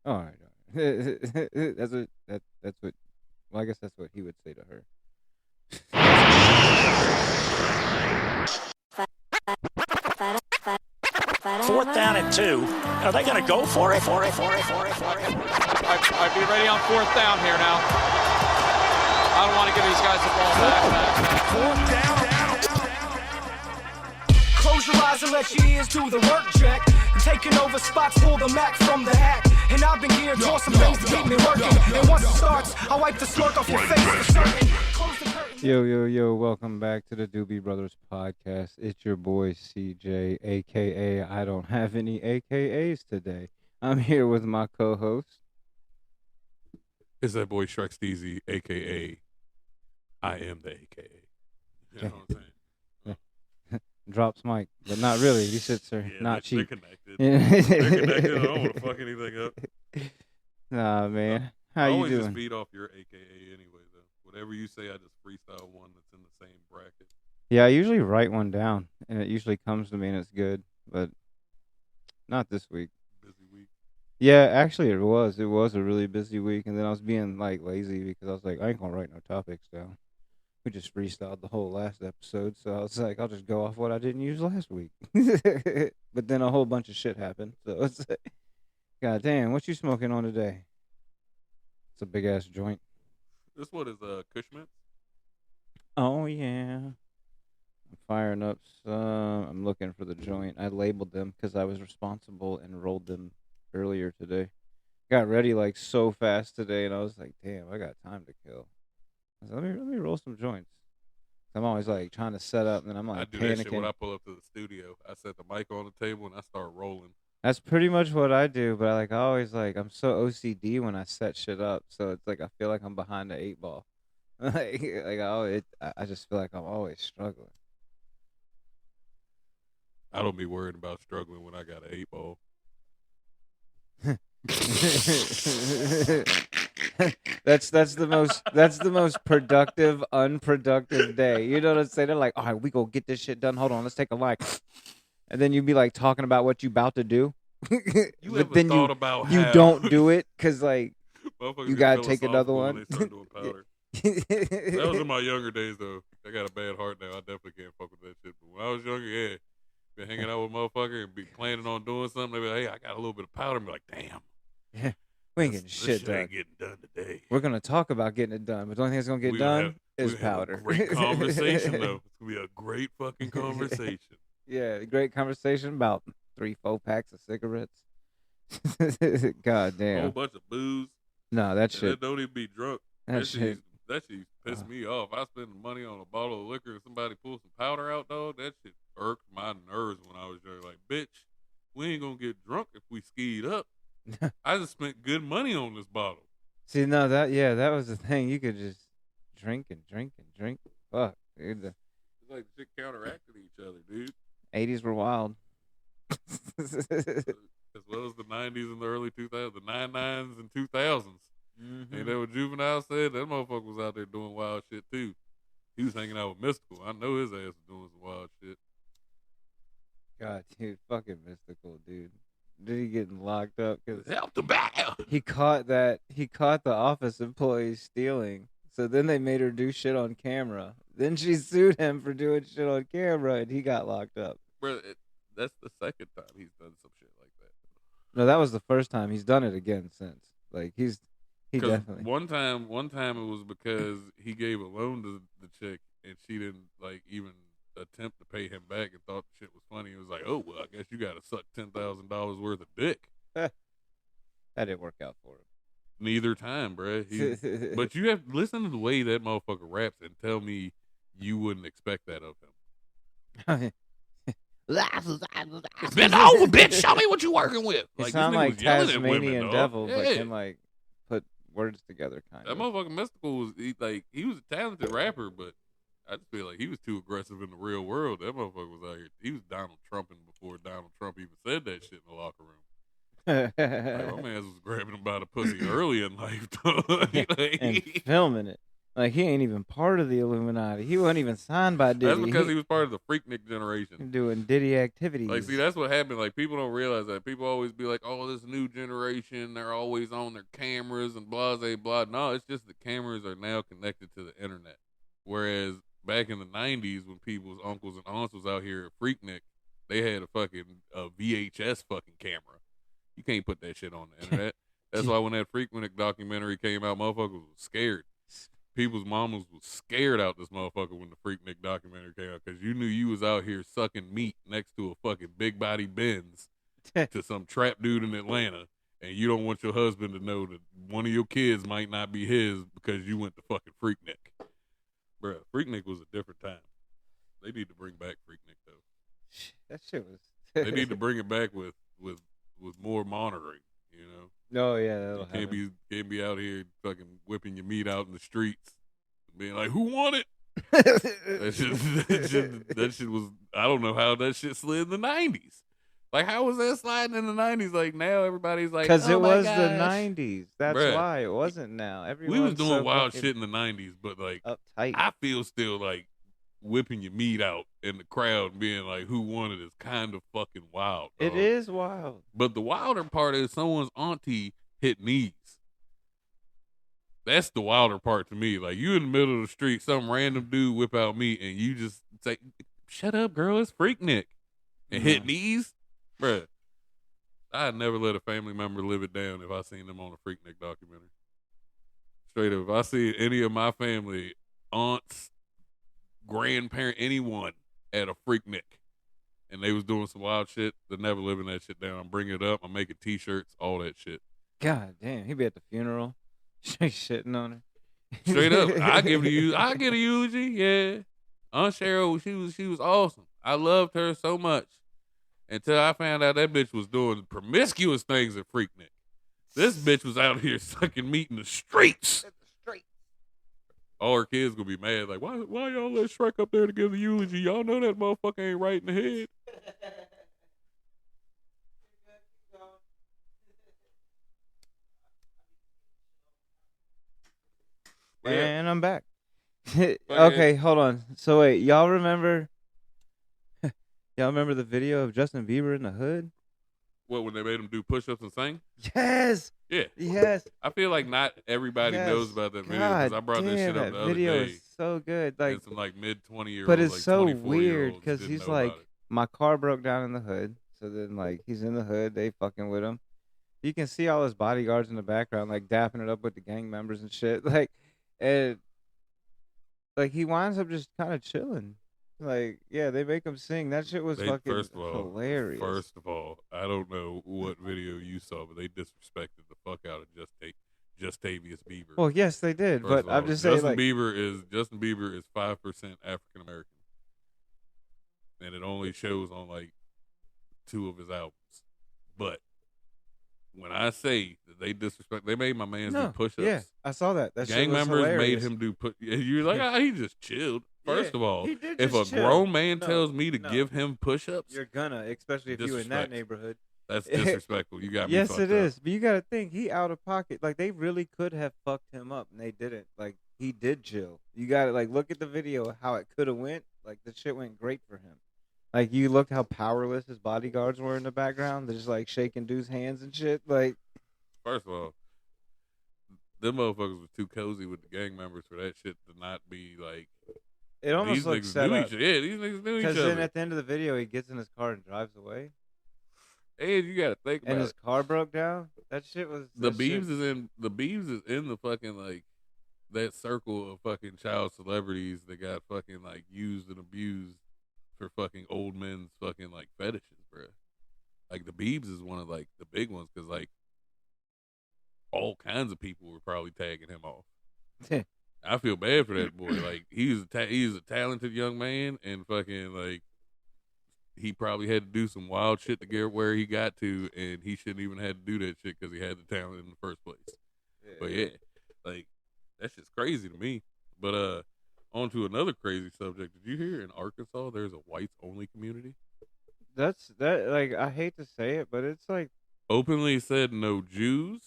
All right. That's what. Well, I guess that's what he would say to her. Fourth down and 2. Are they going to go for it? I'd be ready on fourth down here now. I don't want to give these guys the ball back. Fourth down. Close your eyes and let your ears do the work, Jack. Taking over spots, pull the Mac from the hat. And I've been geared for some things to keep me working. And once it starts, I wipe the smirk off your face for certain. Yo, welcome back to the Doobie Brothers podcast. It's your boy CJ, aka I don't have any AKAs today. I'm here with my co-host. It's that boy Shrek Steezy, aka I am the AKA. You know what I'm saying? Drops mic, but not really. These shits are not cheap. They're connected. They're connected. I don't want to fuck anything up. Nah, man. How I you always doing? just feed off your AKA anyway, though. Whatever you say, I just freestyle one that's in the same bracket. Yeah, I usually write one down, and it usually comes to me, and it's good, but not this week. Busy week. Yeah, actually, it was. It was a really busy week, and then I was being, lazy because I was like, I ain't gonna write no topics down. We just freestyled the whole last episode, so I was like, I'll just go off what I didn't use last week. But then a whole bunch of shit happened, so it's like, God damn, what you smoking on today? It's a big-ass joint. This one is Cushman. Oh, yeah. I'm firing up some. I'm looking for the joint. I labeled them because I was responsible and rolled them earlier today. Got ready, so fast today, and I was like, damn, I got time to kill. Let me roll some joints. I'm always trying to set up, and then I'm I do panicking. that shit when I pull up to the studio. I set the mic on the table and I start rolling. That's pretty much what I do, but I always I'm so OCD when I set shit up, so it's I feel like I'm behind the 8 ball. I just feel like I'm always struggling. I don't be worried about struggling when I got an 8 ball. That's the most productive, unproductive day. You know what I'm saying? They're like, all right, we go get this shit done. Hold on, let's take a light. And then you be talking about what you about to do. But then you don't do it because you gotta take another one. When they start doing powder. That was in my younger days though. I got a bad heart now. I definitely can't fuck with that shit. But when I was younger, yeah, been hanging out with motherfucker and be planning on doing something. They be like, hey, I got a little bit of powder. And be like, damn. Yeah. We ain't getting shit done. Ain't getting done today. We're gonna talk about getting it done, but the only thing that's gonna get done is powder. Great conversation though. It's gonna be a great fucking conversation. Yeah, great conversation about 3-4 packs of cigarettes. God damn. A whole bunch of booze. No, that shit. That don't even be drunk. That shit pissed me off. I spend money on a bottle of liquor and somebody pulls some powder out, dog. That shit irked my nerves when I was young. Like, bitch, we ain't gonna get drunk if we skied up. I just spent good money on this bottle. See, no, that was the thing. You could just drink and drink and drink. Fuck, dude. It's like shit counteracted each other, dude. 80s were wild. As well as the 90s and the early 2000s, the 99s and 2000s. Mm-hmm. And that what Juvenile said, that motherfucker was out there doing wild shit too. He was hanging out with Mystical. I know his ass was doing some wild shit. God, dude, fucking Mystical, dude. Did he getting locked up? Cause help the back. He caught the office employee stealing. So then they made her do shit on camera. Then she sued him for doing shit on camera, and he got locked up. Bro, that's the second time he's done some shit like that. No, that was the first time. He's done it again since. He definitely. One time it was because he gave a loan to the chick, and she didn't even attempt to pay him back and thought the shit was funny. He was like, oh, well, I guess you got to suck $10,000 worth of dick. That didn't work out for him. Neither time, bro. But you have to listen to the way that motherfucker raps and tell me you wouldn't expect that of him. Bend over, bitch. Show me what you working with. You sound like Tasmanian Devil, but can put words together, kind of. That motherfucking Mystical was he was a talented rapper, but I just feel like he was too aggressive in the real world. That motherfucker was out here. He was Donald Trumping before Donald Trump even said that shit in the locker room. My man was grabbing him by the pussy early in life, and filming it. Like, he ain't even part of the Illuminati. He wasn't even signed by Diddy. That's because he was part of the freaknik generation. Doing Diddy activities. Like, see, that's what happened. Like, people don't realize that. People always be like, oh, this new generation, they're always on their cameras and blah, blah, blah. No, it's just the cameras are now connected to the internet. Whereas back in the 90s, when people's uncles and aunts was out here at Freaknik, they had a fucking VHS fucking camera. You can't put that shit on the internet. That's why when that Freaknik documentary came out, motherfuckers was scared. People's mamas was scared out this motherfucker when the Freaknik documentary came out because you knew you was out here sucking meat next to a fucking big body Benz to some trap dude in Atlanta, and you don't want your husband to know that one of your kids might not be his because you went to fucking Freaknik. Bruh, Freaknik was a different time. They need to bring back Freaknik though. That shit was. They need to bring it back with more monitoring. You know. Oh yeah, that'll you can't be out here fucking whipping your meat out in the streets, and being like, "Who won it?" that shit was. I don't know how that shit slid in the 90s. Like, how was that sliding in the 90s? Like, now everybody's like, because oh it was gosh. the 90s. That's Bruh. why it wasn't now. We was doing wild shit in the 90s, but like, uptight. I feel still like whipping your meat out in the crowd and being like, "Who won it?" is kind of fucking wild. Dog. It is wild. But the wilder part is someone's auntie hit knees. That's the wilder part to me. Like, you in the middle of the street, some random dude whip out meat, and you just say, "Shut up, girl, it's Freaknik," and hit knees, bruh. I'd never let a family member live it down if I seen them on a Freaknik documentary. Straight up, if I see any of my family, aunts, grandparent, anyone at a Freaknik, and they was doing some wild shit, they're never living that shit down. I'm bringing it up. I'm making T-shirts, all that shit. God damn, he be at the funeral, shitting on her. Straight up, I give a eulogy. Yeah, Aunt Cheryl, she was awesome. I loved her so much until I found out that bitch was doing promiscuous things at Freaknik. This bitch was out here sucking meat in the streets. All her kids gonna be mad. Like, why y'all let Shrek up there to give the eulogy? Y'all know that motherfucker ain't right in the head. And I'm back. Okay, hold on. So wait, y'all remember the video of Justin Bieber in the hood? What, when they made him do push-ups and sing? Yes. Yeah. Yes. I feel like not everybody knows about that video because I brought this shit up the other video day. is so good. Like, some like mid-20-year-olds, but it's like so 24-year-olds weird because didn't he's know like, about it. my car broke down in the hood. So then, like, he's in the hood. They fucking with him. You can see all his bodyguards in the background, like, dapping it up with the gang members and shit. Like, and like, he winds up just kind of chilling. Like, yeah, they make him sing. That shit was fucking hilarious. First of all, I don't know what video you saw, but they disrespected the fuck out of Justavius Bieber. Well, yes, they did, but I'm just saying, like, Justin Bieber is 5% African American, and it only shows on like 2 of his albums. But when I say that they disrespect, they made my man do push-ups. Yeah, I saw that. That gang shit was members hilarious. made him do push. You're like, he just chilled. First of all, he did if a just chill. grown man tells me to give him push-ups, you're gonna, especially if you in that neighborhood. That's disrespectful. You got me. Yes, fucked it up. is. But you got to think, he out of pocket. Like, they really could have fucked him up, and they didn't. Like, he did chill. You got to, like, look at the video, how it could have went. Like, the shit went great for him. Like, you looked how powerless his bodyguards were in the background. They're just, like, shaking dudes' hands and shit. Like, first of all, them motherfuckers were too cozy with the gang members for that shit to not be, like, it almost these looks niggas set knew up. each other. Yeah, these niggas knew each other. Because then at the end of the video, he gets in his car and drives away. And you gotta think about and his it. car broke down. That shit was The Biebs is in the fucking, like, that circle of fucking child celebrities that got fucking, like, used and abused for fucking old men's fucking, like, fetishes, bro. Like, the Biebs is one of, like, the big ones because, like, all kinds of people were probably tagging him off. I feel bad for that boy. Like, he's a talented young man, and fucking, like, he probably had to do some wild shit to get where he got to, and he shouldn't even had to do that shit because he had the talent in the first place. Yeah. But yeah, like, that's just crazy to me. But on to another crazy subject. Did you hear in Arkansas there's a whites only community? That's that. Like, I hate to say it, but it's like openly said no Jews.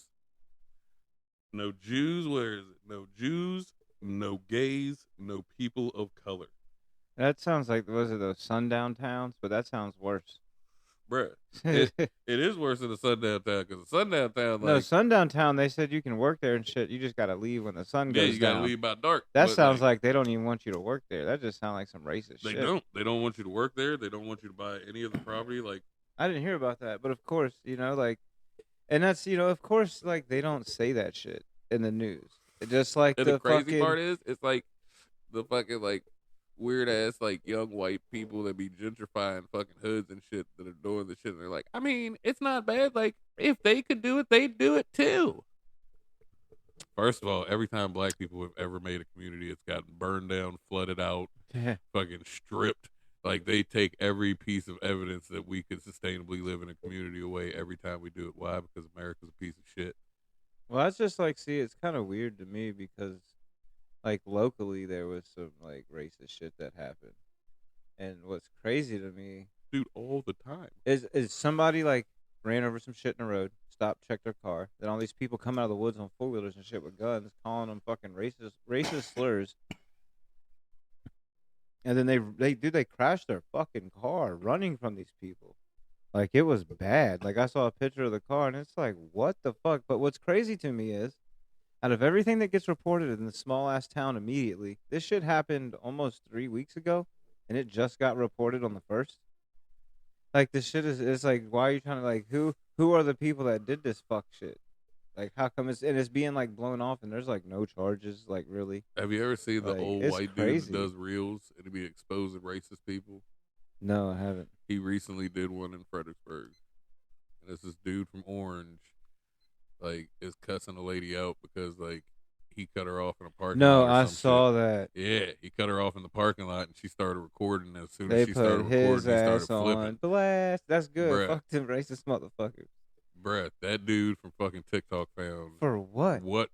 No Jews. Where is it? No Jews, no gays, no people of color. That sounds like, was it those sundown towns? But that sounds worse. Bruh, it is worse than a sundown town, because a sundown town, No, like, sundown town, they said you can work there and shit. You just got to leave when the sun yeah, goes you gotta down. leave by dark. That but, sounds like they don't even want you to work there. That just sounds like some racist they shit. They don't want you to work there. They don't want you to buy any of the property. Like, I didn't hear about that, but of course, like, and that's, of course, like, they don't say that shit in the news. It just like and the crazy fucking, part is, it's like the fucking, like, weird ass, like, young white people that be gentrifying fucking hoods and shit that are doing the shit. And they're like, I mean, it's not bad. Like, if they could do it, they'd do it too. First of all, every time black people have ever made a community, it's gotten burned down, flooded out, fucking stripped. Like, they take every piece of evidence that we could sustainably live in a community away every time we do it. Why? Because America's a piece of shit. Well, that's just like, see, it's kind of weird to me because, like, locally there was some like racist shit that happened, and what's crazy to me, Dude, all the time. is somebody like ran over some shit in the road, stopped, checked their car, then all these people come out of the woods on 4-wheelers and shit with guns, calling them fucking racist slurs. And then they crashed their fucking car running from these people. Like, it was bad. Like, I saw a picture of the car, and it's like, what the fuck? But what's crazy to me is, out of everything that gets reported in the small-ass town immediately, this shit happened almost 3 weeks ago, and it just got reported on the 1st. Like, this shit is like, why are you trying to, like, who are the people that did this fuck shit? Like, how come it's being, like, blown off, and there's, like, no charges, like, really? Have you ever seen the Like, old it's white crazy. dude that does reels and to be exposing racist people? No, I haven't. He recently did one in Fredericksburg. And it's this dude from Orange, like, is cussing a lady out because, like, he cut her off in a parking lot. No, or I some saw shit. that. Yeah, he cut her off in the parking lot, and she started recording. As soon They as she started put recording, his he started ass flipping. on blast. That's good. Bruh. Fuck them racist motherfuckers. Bruh, that dude from fucking TikTok found For what? what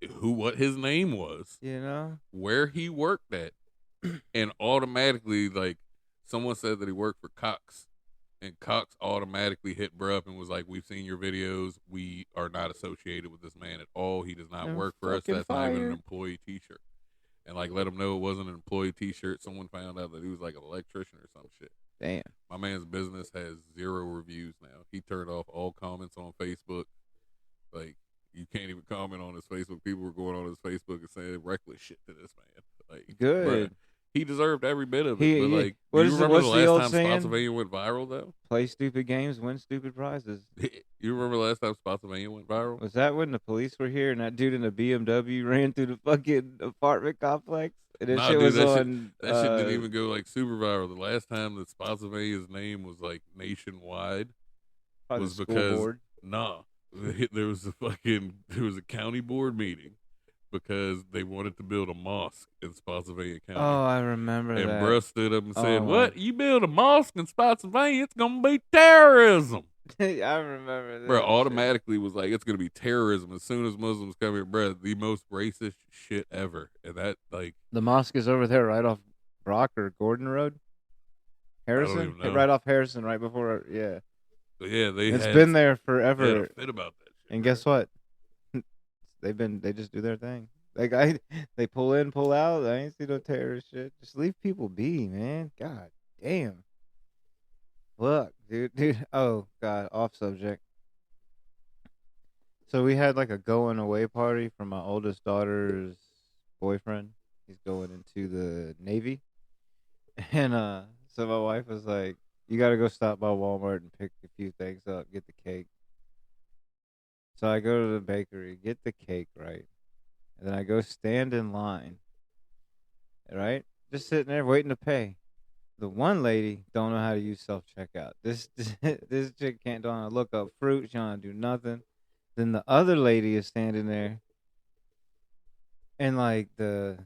his name was, where he worked at, and automatically, like, someone said that he worked for Cox, and Cox automatically hit bruh up and was like, "We've seen your videos. We are not associated with this man at all. He does not They're work for us. fucking That's not even an fired." employee T-shirt." And, like, let him know it wasn't an employee T-shirt. Someone found out that he was like an electrician or some shit. Damn. My man's business has 0 reviews now. He turned off all comments on Facebook. Like, you can't even comment on his Facebook. People were going on his Facebook and saying reckless shit to this man. Like, Good. bruh, he deserved every bit of it. He- but, he- like, what do is you the- remember what's the the old last time saying? Spotsylvania went viral, though? Play stupid games, win stupid prizes. You remember the last time Spotsylvania went viral? Was that when the police were here and that dude in the BMW ran through the fucking apartment complex? And this Nah, shit dude, was that on. That shit didn't even go, like, super viral. The last time that Spotsylvania's name was, like, nationwide probably was the school because board. there was a county board meeting because they wanted to build a mosque in Spotsylvania County. Oh, I remember and that. bruh stood up and said, Oh, "What? You build a mosque in Spotsylvania? It's gonna be terrorism." I remember that. Bruh automatically was like, "It's gonna be terrorism as soon as Muslims come here." Bruh, the most racist shit ever. And that, like, The mosque is over there, right off Brock or Gordon Road. Harrison, even know. right off Harrison, right before. Yeah, so yeah, it's been there they had forever. a fit about that shit. And bruh. guess what? They just do their thing. Like, they pull in, pull out. I ain't see no terrorist shit. Just leave people be, man. God damn. Look, dude. Oh God, off subject. So we had like a going away party for my oldest daughter's boyfriend. He's going into the Navy, and so my wife was like, "You got to go stop by Walmart and pick a few things up, get the cake." So I go to the bakery, get the cake, right? And then I go stand in line, right? Just sitting there waiting to pay. The one lady don't know how to use self-checkout. This chick don't know how to look up fruit. She don't know how to do nothing. Then the other lady is standing there, and like the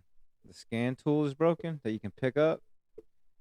scan tool is broken that you can pick up.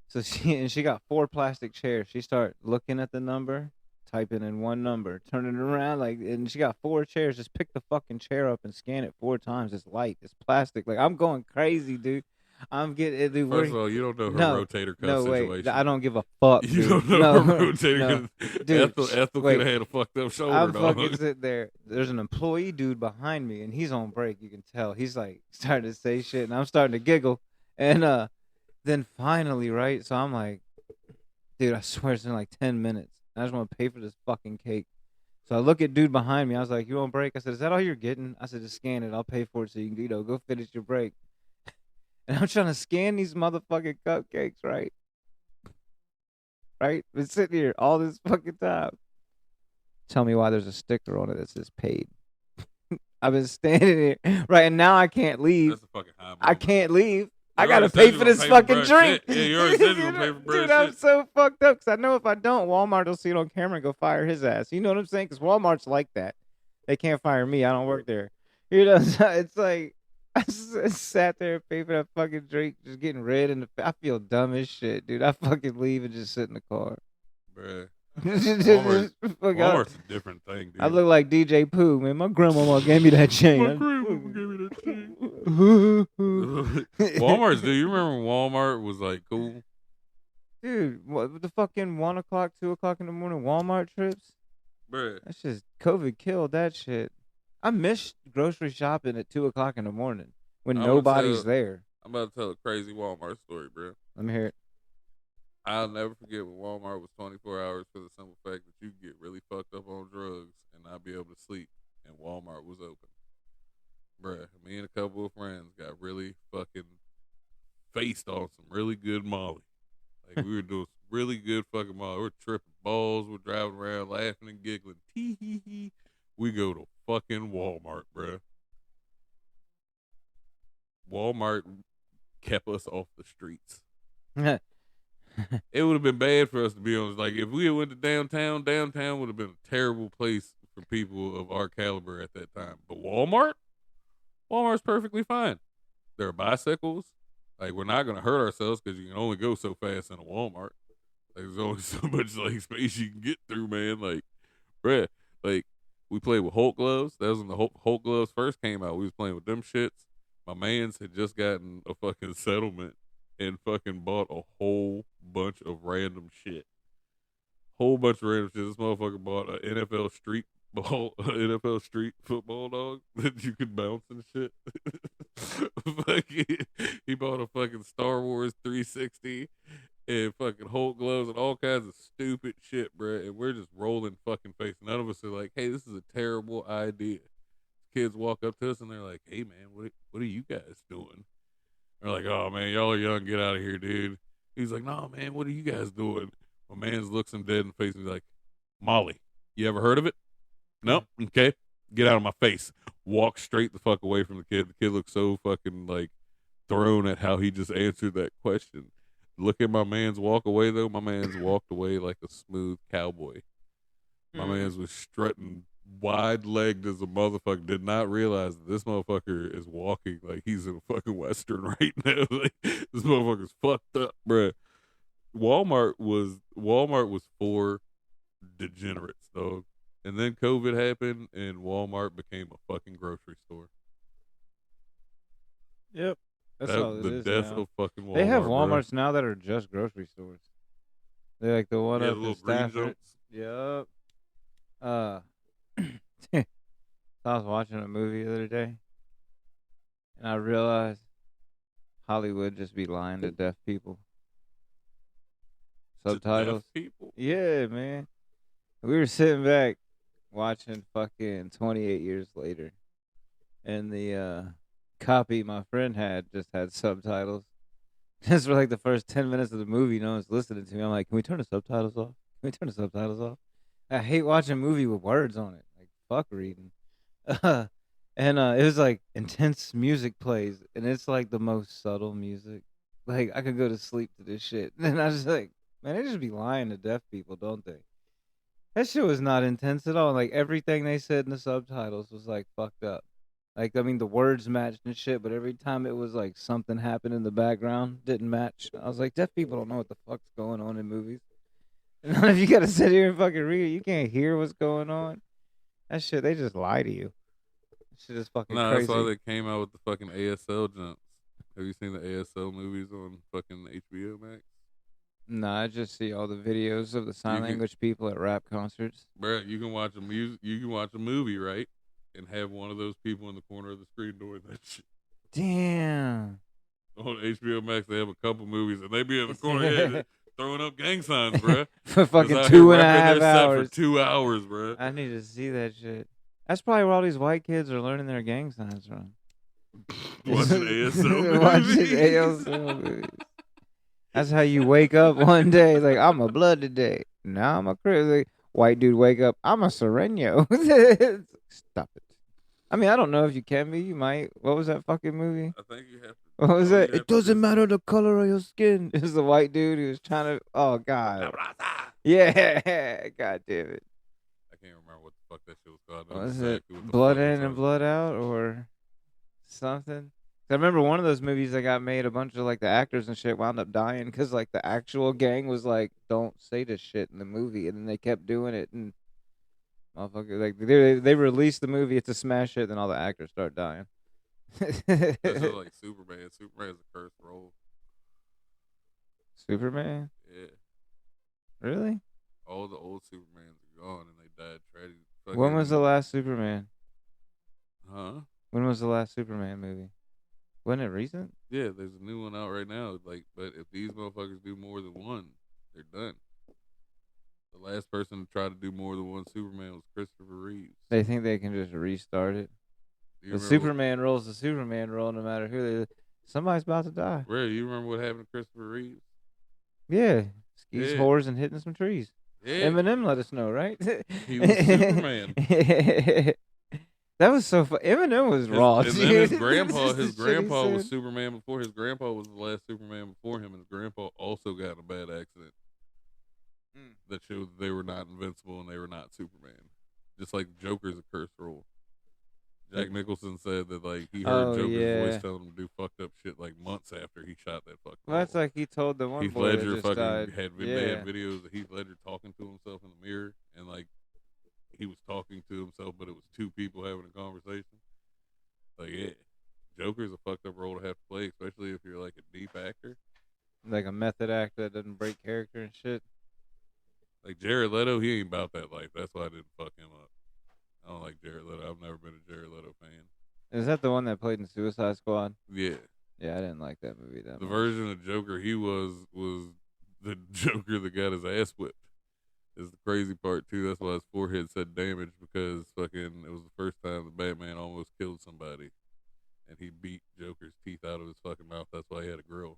So she got 4 plastic chairs. She start looking at the number, typing in one number, turning it around, like, and she got 4 chairs. Just pick the fucking chair up and scan it 4 times. It's light. It's plastic. Like, I'm going crazy, dude. I'm getting. Dude, First of all, you don't know her no, rotator cuff no, wait. situation. I don't give a fuck. You Dude. don't know no, her rotator no. cuff. Dude, Ethel wait. could have had a fucked up shoulder. I'm dog. fucking sitting there. There's an employee dude behind me, and he's on break. You can tell. He's like starting to say shit, and I'm starting to giggle. And then finally, right? So I'm like, dude, I swear it's in like 10 minutes. I just want to pay for this fucking cake. So I look at dude behind me. I was like, you on break? I said, is that all you're getting? I said, just scan it. I'll pay for it so you can, go finish your break. And I'm trying to scan these motherfucking cupcakes, right? Right? Been sitting here all this fucking time. Tell me why there's a sticker on it that says paid. I've been standing here. Right, and now I can't leave. That's a fucking high moment. I can't leave. I You gotta already said pay you for gonna this pay for fucking bread drink. shit. Yeah, you already said you gonna pay for bread Dude, I'm shit. so fucked up because I know if I don't, Walmart will see it on camera and go fire his ass. You know what I'm saying? Because Walmart's like that. They can't fire me. I don't work there. You know, it's like I just sat there and paid for that fucking drink, just getting red in the. I feel dumb as shit, dude. I fucking leave and just sit in the car. Bruh. Walmart's Walmart's a different thing, dude. I look like DJ Pooh, man. My grandmama gave me that chain. My grandma gave me that chain. Walmart's, dude. You remember when Walmart was like cool? Dude, what the fucking 1 o'clock, 2 o'clock in the morning Walmart trips? Bruh. That's just COVID killed that shit. I miss grocery shopping at 2 o'clock in the morning when nobody's there. I'm about to tell a crazy Walmart story, bro. Let me hear it. I'll never forget when Walmart was 24 hours for the simple fact that you could get really fucked up on drugs and not be able to sleep, and Walmart was open. Bruh, me and a couple of friends got really fucking faced on some really good Molly. Like, we were doing some really good fucking Molly. We're tripping balls. We're driving around laughing and giggling. Tee hee hee. We go to fucking Walmart, bruh. Walmart kept us off the streets. It would have been bad for us to be honest. Like, if we had went to downtown would have been a terrible place for people of our caliber at that time. But Walmart's perfectly fine. There are bicycles. Like, we're not going to hurt ourselves because you can only go so fast in a Walmart. Like, there's only so much, like, space you can get through, man. Like, bruh, like, we played with Hulk gloves. That was when the Hulk gloves first came out. We was playing with them shits. My mans had just gotten a fucking settlement and fucking bought a whole bunch of random shit. Whole bunch of random shit. This motherfucker bought an NFL street football dog that you could bounce and shit. He bought a fucking Star Wars 360 and fucking Hulk gloves and all kinds of stupid shit, bruh. And we're just rolling fucking face. None of us are like, hey, this is a terrible idea. Kids walk up to us and they're like, hey, man, what are you guys doing? We're like, oh, man, y'all are young. Get out of here, dude. He's like, no, man, what are you guys doing? My man looks him dead in the face and he's like, Molly, you ever heard of it? Nope. Okay. Get out of my face. Walk straight the fuck away from the kid. The kid looks so fucking, like, thrown at how he just answered that question. Look at my man's walk away, though. My man's walked away like a smooth cowboy. My man's was strutting wide-legged as a motherfucker. Did not realize that this motherfucker is walking like he's in a fucking Western right now. Like, this motherfucker's fucked up, bruh. Walmart was for degenerates, dog. And then COVID happened, and Walmart became a fucking grocery store. Yep. That's all it the is death now. of fucking Walmart. They have bro. Walmarts now that are just grocery stores. They're like the one Yeah, up the in little green Stafford. zones. Yep. I was watching a movie the other day, and I realized Hollywood just be lying to deaf people. To Subtitles. deaf people. Yeah, man. We were sitting back watching fucking 28 Years Later, and the copy my friend had just had subtitles. Just for like the first 10 minutes of the movie, no one's listening to me. I'm like, can we turn the subtitles off? Can we turn the subtitles off? I hate watching a movie with words on it. Like, fuck reading. And it was like intense music plays, and it's like the most subtle music. Like, I could go to sleep to this shit. And I was like, man, they just be lying to deaf people, don't they? That shit was not intense at all. Like, everything they said in the subtitles was like fucked up. Like, I mean, the words matched and shit, but every time it was like something happened in the background, didn't match. I was like, deaf people don't know what the fuck's going on in movies. And if you gotta sit here and fucking read it, you can't hear what's going on. That shit, they just lie to you. Shit is fucking crazy. That's why they came out with the fucking ASL jumps. Have you seen the ASL movies on fucking HBO Max? No, I just see all the videos of the sign language people at rap concerts. Bro, you can watch a movie, right? And have one of those people in the corner of the screen doing that shit. Damn. On HBO Max, they have a couple movies, and they be in the corner throwing up gang signs, bro. For fucking 2.5 hours. For 2 hours, bro. I need to see that shit. That's probably where all these white kids are learning their gang signs from. Watching ASL Watching movies. ASL movies. That's how you wake up one day. Like, I'm a blood today. Now I'm a crazy white dude. Wake up. I'm a Sereno. Stop it. I mean, I don't know if you can be. You might. What was that fucking movie? I think you have to. What was that? It doesn't matter the color of your skin. It was the white dude who was trying to. Oh God. Yeah. God damn it. I can't remember what the fuck that shit was called. What was it? Blood in and blood out, or something? I remember one of those movies that got made. A bunch of like the actors and shit wound up dying because like the actual gang was like, "Don't say this shit in the movie," and then they kept doing it, and motherfucker, like they released the movie, it's a smash hit, then all the actors start dying. That's just like Superman. Superman's a cursed role. Superman? Yeah. Really? All the old Supermans are gone and they died tragic. When was the last Superman? Huh? When was the last Superman movie? Wasn't it recent? Yeah, there's a new one out right now. Like, but if these motherfuckers do more than one, they're done. The last person to try to do more than one Superman was Christopher Reeves. They think they can just restart it. The Superman role's the Superman role, no matter who they. Somebody's about to die. Ray, you remember what happened to Christopher Reeves? Yeah, skis whores and hitting some trees. Yeah. Eminem let us know, right? He was Superman. That was so fun. Eminem was raw. And then his grandpa was Superman before. His grandpa was the last Superman before him, and his grandpa also got in a bad accident that showed that they were not invincible and they were not Superman. Just like Joker's a cursed role. Jack Nicholson said that like he heard Joker's voice telling him to do fucked up shit like months after he shot that fucking. Well, that's like he told the one Heath boy Ledger that just died. They had videos of Heath Ledger talking to himself in the mirror, and like he was talking to himself, but it was two people having a conversation. Like, yeah, Joker's a fucked up role to have to play, especially if you're like a deep actor, like a method actor that doesn't break character and shit. Like Jared Leto, he ain't about that life. That's why I didn't fuck him up. I don't like Jared Leto. I've never been a Jared Leto fan. Is that the one that played in Suicide Squad? Yeah. Yeah, I didn't like that movie that much. The version of Joker he was the Joker that got his ass whipped. Is the crazy part too. That's why his forehead said damage, because fucking it was the first time the Batman almost killed somebody, and he beat Joker's teeth out of his fucking mouth. That's why he had a grill.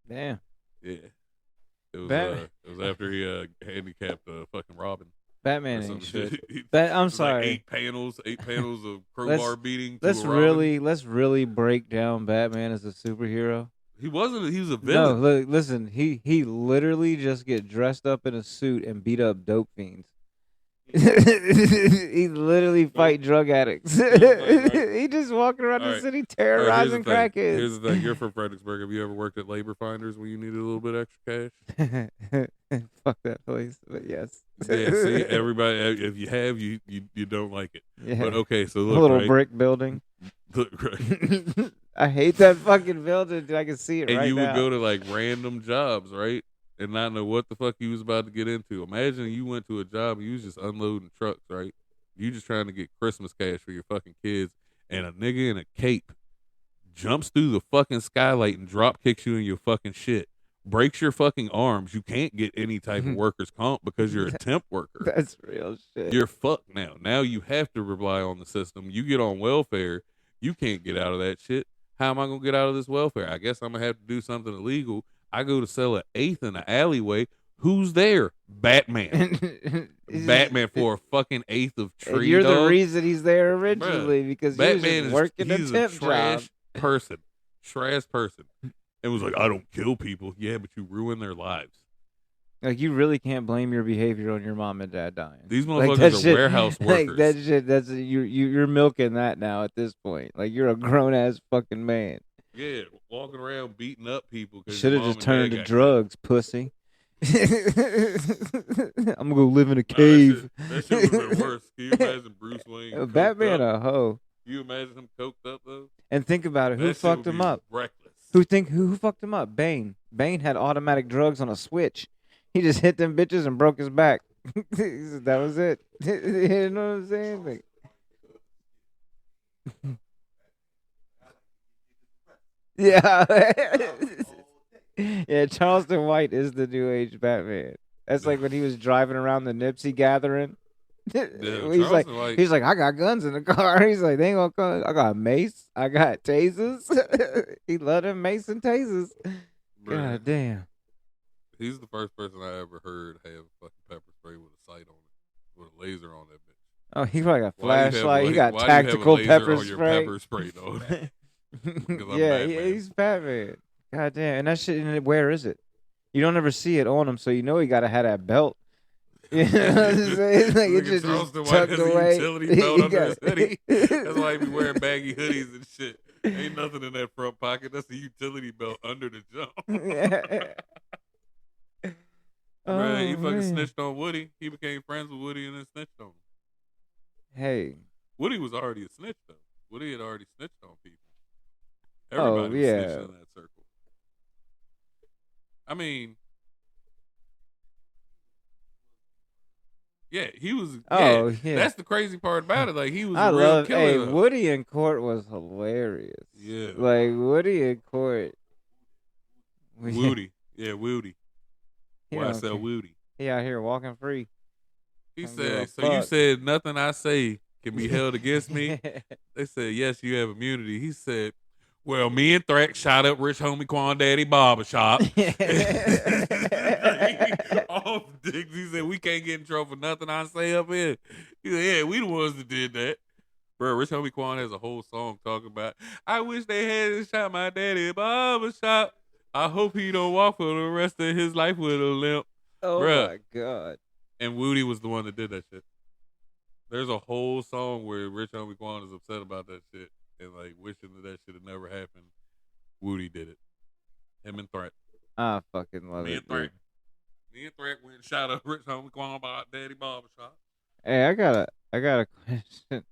Damn. Yeah. It was after he handicapped fucking Robin. Batman ain't shit. I'm sorry. Like 8 panels of crowbar beating. Let's really break down Batman as a superhero. He wasn't. He was a villain. No, listen. He literally just get dressed up in a suit and beat up dope fiends. He literally fight drug addicts. He just walking around the city terrorizing crackheads. Here's the thing. You're from Fredericksburg. Have you ever worked at Labor Finders when you needed a little bit extra cash? Fuck that place, but yes. Yeah, see, everybody, if you have, you don't like it. Yeah. But okay, so look, a little brick building. Look, right. I hate that fucking building. I can see it and right now. you would go to like random jobs, right? And not know what the fuck you was about to get into. Imagine you went to a job and you was just unloading trucks, right? You just trying to get Christmas cash for your fucking kids, and a nigga in a cape jumps through the fucking skylight and drop kicks you in your fucking shit. Breaks your fucking arms. You can't get any type of workers' comp because you're a temp worker. That's real shit. You're fucked now. Now you have to rely on the system. You get on welfare. You can't get out of that shit. How am I going to get out of this welfare? I guess I'm going to have to do something illegal. I go to sell an eighth in an alleyway. Who's there? Batman. Batman for a fucking eighth of tree. And you're dog. the reason he's there originally. Bruh, because Batman was working he's a temp trash job. Trash person. And was like, I don't kill people. Yeah, but you ruin their lives. Like, you really can't blame your behavior on your mom and dad dying. These motherfuckers are warehouse workers. Like, that shit, you're milking that now at this point. Like, you're a grown ass fucking man. Yeah, walking around beating up people. Should have just turned to drugs, pussy. I'm gonna go live in a cave. That shit would have been worse. Can you imagine Bruce Wayne? Batman a hoe. Can you imagine him coked up though? And think about it. Who That shit fucked would him be up? Reckless. Who fucked him up? Bane. Bane had automatic drugs on a switch. He just hit them bitches and broke his back. That was it. You know what I'm saying? Like, yeah. Yeah, Charleston White is the new age Batman. That's like when he was driving around the Nipsey gathering. he's like, White. he's like, I got guns in the car. He's like, they ain't gonna come. I got mace. I got tasers. He loved them mace and tasers. God damn. He's the first person I ever heard have fucking pepper spray with a sight on it, with a laser on that bitch. Oh, he probably got Why you flashlight. He got why tactical do you have a laser pepper on spray. your pepper spray, though? Yeah, he's Batman. God damn. And that shit, and where is it? You don't ever see it on him, so you know he got to have that belt. You know what I'm saying? Like it just tucked away. Utility belt under his hoodie. That's why he be wearing baggy hoodies and shit. Ain't nothing in that front pocket. That's the utility belt under the jump. Man, he fucking snitched on Woody. He became friends with Woody and then snitched on him. Hey. Woody was already a snitch, though. Woody had already snitched on people. Everybody was snitching in that circle. I mean, yeah, he was. Yeah, that's the crazy part about it. Like he was a real killer. Hey, Woody in court was hilarious. Yeah, like Woody in court. Woody, yeah, Woody. YSL Woody. He out here walking free. He said, "So you said nothing I say can be held against me?" They said, "Yes, you have immunity." He said, "Well, me and Thrax shot up rich homie Quan Daddy barbershop." Off dicks. He said, "We can't get in trouble for nothing I say up here." He said, "Yeah, we the ones that did that." Bro, rich homie Quan has a whole song talking about, "I wish they hadn't shot my daddy barbershop. I hope he don't walk for the rest of his life with a limp." Oh, bruh. My God. And Woody was the one that did that shit. There's a whole song where Rich Homie Quan is upset about that shit and like wishing that should have never happened. Woody did it. Him and Threat. I fucking love Me it. and Threat. Me and Threat went and shot up Rich Homie Quan about Daddy Barbershop. Hey, I got a question.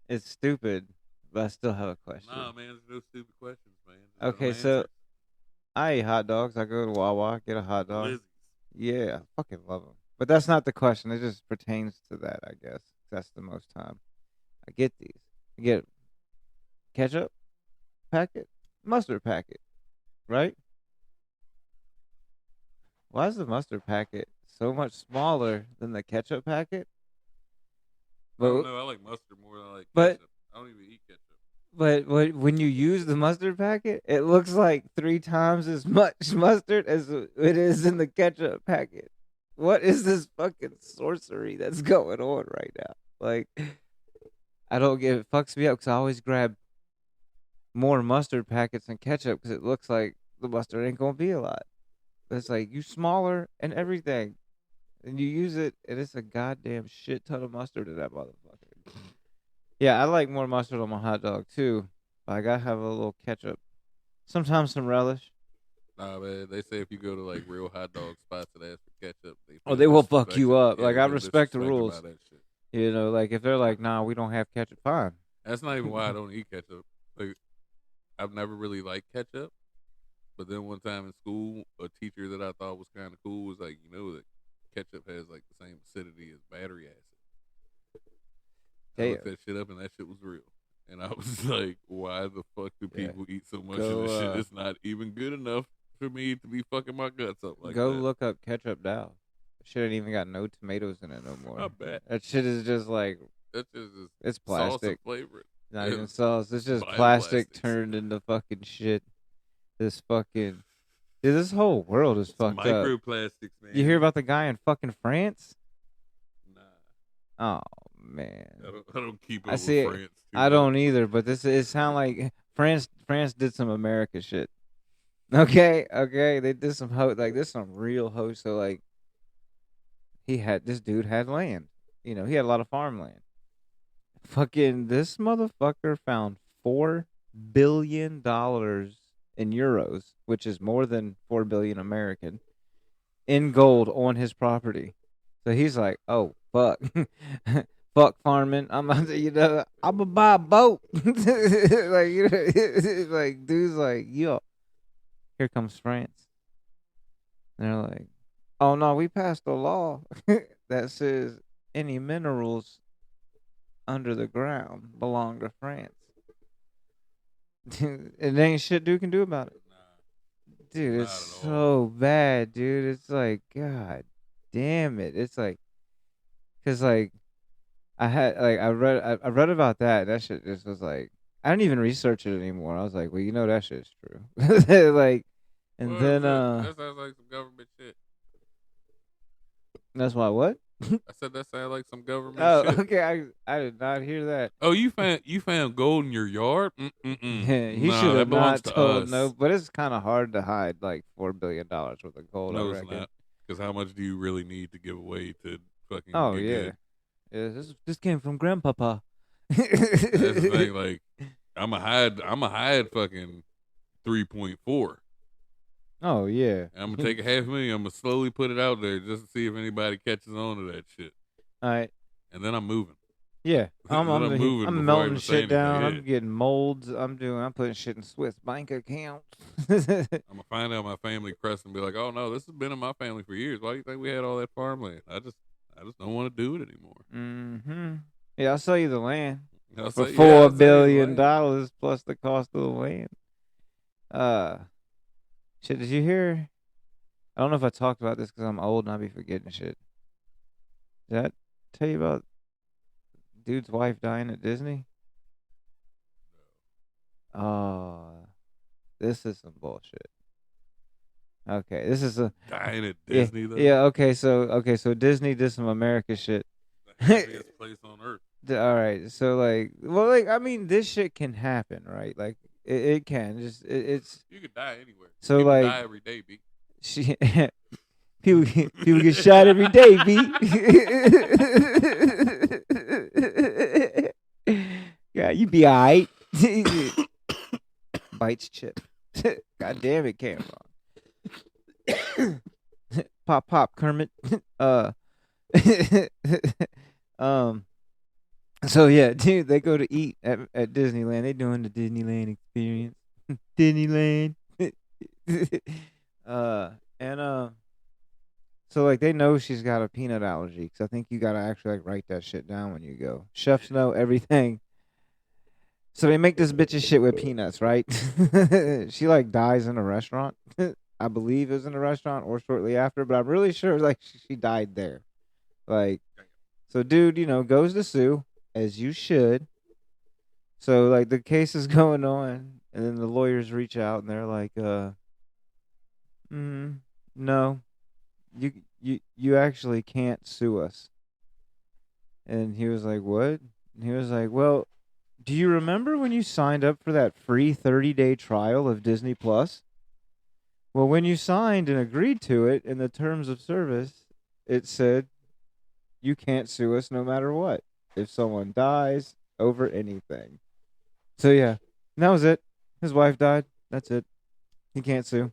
It's stupid, but I still have a question. Nah, man, there's no stupid questions, man. There's Okay, no so answers. I eat hot dogs. I go to Wawa, get a hot dog. Loosies. Yeah, I fucking love them. But that's not the question. It just pertains to that, I guess. That's the most time I get these. I get ketchup packet, mustard packet, right? Why is the mustard packet so much smaller than the ketchup packet? I don't know. I like mustard more than I like but, ketchup. I don't even eat ketchup. But when you use the mustard packet, it looks like 3 times as much mustard as it is in the ketchup packet. What is this fucking sorcery that's going on right now? Like, I don't get it. Fucks me up because I always grab more mustard packets than ketchup because it looks like the mustard ain't gonna be a lot. But it's like you smaller and everything, and you use it, and it's a goddamn shit ton of mustard in that motherfucker. Yeah, I like more mustard on my hot dog too. But I gotta have a little ketchup. Sometimes some relish. Nah, man. They say if you go to like real hot dog spots and ask for ketchup, they will fuck you up. Yeah, like I respect the rules. about that shit. You know, like if they're like, nah, we don't have ketchup, fine. That's not even why I don't eat ketchup. Like, I've never really liked ketchup. But then one time in school, a teacher that I thought was kind of cool was like, you know that ketchup has like the same acidity as battery acid. I looked that shit up and that shit was real. And I was like, why the fuck do people eat so much of this shit? It's not even good enough for me to be fucking my guts up like that. Go look up ketchup Dow. Shit ain't even got no tomatoes in it no more. I bet. That shit is just like, it's plastic. Sauce flavored. Not even sauce. It's just plastic turned into fucking shit. This fucking, dude, this whole world is fucked up. Microplastics, man. You hear about the guy in fucking France? Nah. Oh man. I don't keep up I see with France. I don't either, but it sound like France did some America shit. Okay, they did some this some real host. So like, this dude had land. You know, he had a lot of farmland. Fucking this motherfucker found $4 billion in euros, which is more than 4 billion American, in gold on his property. So he's like, oh fuck, fuck farming. I'm I'm gonna buy a boat. Like like dudes like yo, here comes France. And they're like, oh no, we passed a law that says any minerals under the ground belong to France. And there ain't shit dude can do about it. Dude, it's so bad, dude. It's like, God damn it. It's like, cause like, I read about that. That shit just was like, I didn't even research it anymore. I was like, well, that shit's true. Like, and then that sounds like some government shit. That's why what? I said that sounded like some government shit. Okay. I did not hear that. Oh, you found gold in your yard? He should have not told no, but it's kind of hard to hide like $4 billion worth of gold. No, I it's reckon. not. Because how much do you really need to give away to fucking? Oh get yeah, good? yeah. This came from Grandpapa. That's the thing. Like, I'm a hide fucking 3.4. Oh yeah. I'm gonna take $500,000. I'm gonna slowly put it out there just to see if anybody catches on to that shit. All right. And then I'm moving. Yeah, I'm moving. I'm melting shit down. I'm getting molds. I'm putting shit in Swiss bank accounts. I'm gonna find out my family crest and be like, oh no, this has been in my family for years. Why do you think we had all that farmland? I just don't want to do it anymore. Mm-hmm. Yeah, I'll sell you the land for say, $4 billion plus the cost of the land. Shit, did you hear? I don't know if I talked about this because I'm old and I be forgetting shit. Did I tell you about dude's wife dying at Disney? Oh, this is some bullshit. Okay, this is dying at Disney though. Yeah. Okay, so Disney did some America shit. The happiest place on earth. All right, so I mean, this shit can happen, right? Like it can it's. You could die anywhere. So People die every day, B. People get shot every day, B. Yeah, you be alright. Bites chip. God damn it, Cameron. Pop, Kermit. So yeah, dude, they go to eat at Disneyland. They doing the Disneyland experience. Disneyland. So like they know she's got a peanut allergy because I think you gotta actually like write that shit down when you go. Chefs know everything. So they make this bitch's shit with peanuts, right? She like dies in a restaurant. I believe it was in a restaurant or shortly after, but I'm really sure like she died there. Like, so dude, goes to sue as you should. So like the case is going on, and then the lawyers reach out and they're like, no, you actually can't sue us. And he was like, what? And he was like, well, do you remember when you signed up for that free 30-day trial of Disney Plus? Well, when you signed and agreed to it in the terms of service, it said you can't sue us no matter what if someone dies over anything. So yeah, and that was it. His wife died. That's it. He can't sue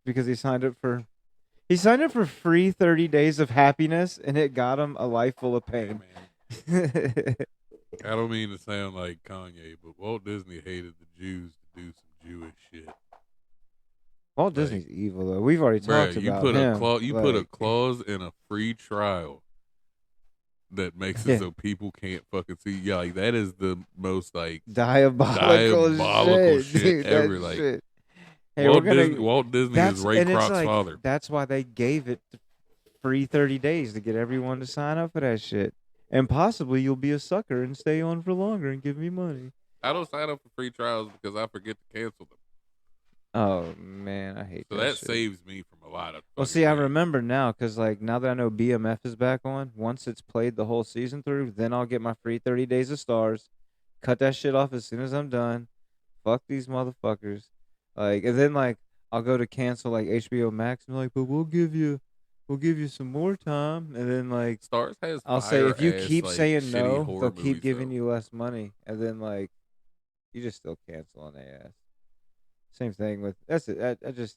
because he signed up for free 30 days of happiness, and it got him a life full of pain. Hey, I don't mean to sound like Kanye, but Walt Disney hated the Jews to do some Jewish shit. Walt Disney's evil, though. We've already talked about him. You put a clause in a free trial that makes it so people can't fucking see. Yeah, like that is the most like diabolical shit dude, ever. Like shit. Hey, Walt Disney is Ray Kroc's father. That's why they gave it free 30 days to get everyone to sign up for that shit. And possibly you'll be a sucker and stay on for longer and give me money. I don't sign up for free trials because I forget to cancel them. Oh man, I hate that. So that shit. saves me from a lot of. Well, see, I remember now because like now that I know BMF is back on, once it's played the whole season through, then I'll get my free 30 days of stars, cut that shit off as soon as I'm done. Fuck these motherfuckers. Like, and then like I'll go to cancel like HBO Max and be like, but we'll give you some more time, and then like Stars has. I'll say if you keep like, saying no, they'll keep movies, giving you less money, and then like you just still cancel on their ass. Same thing with that's it. I just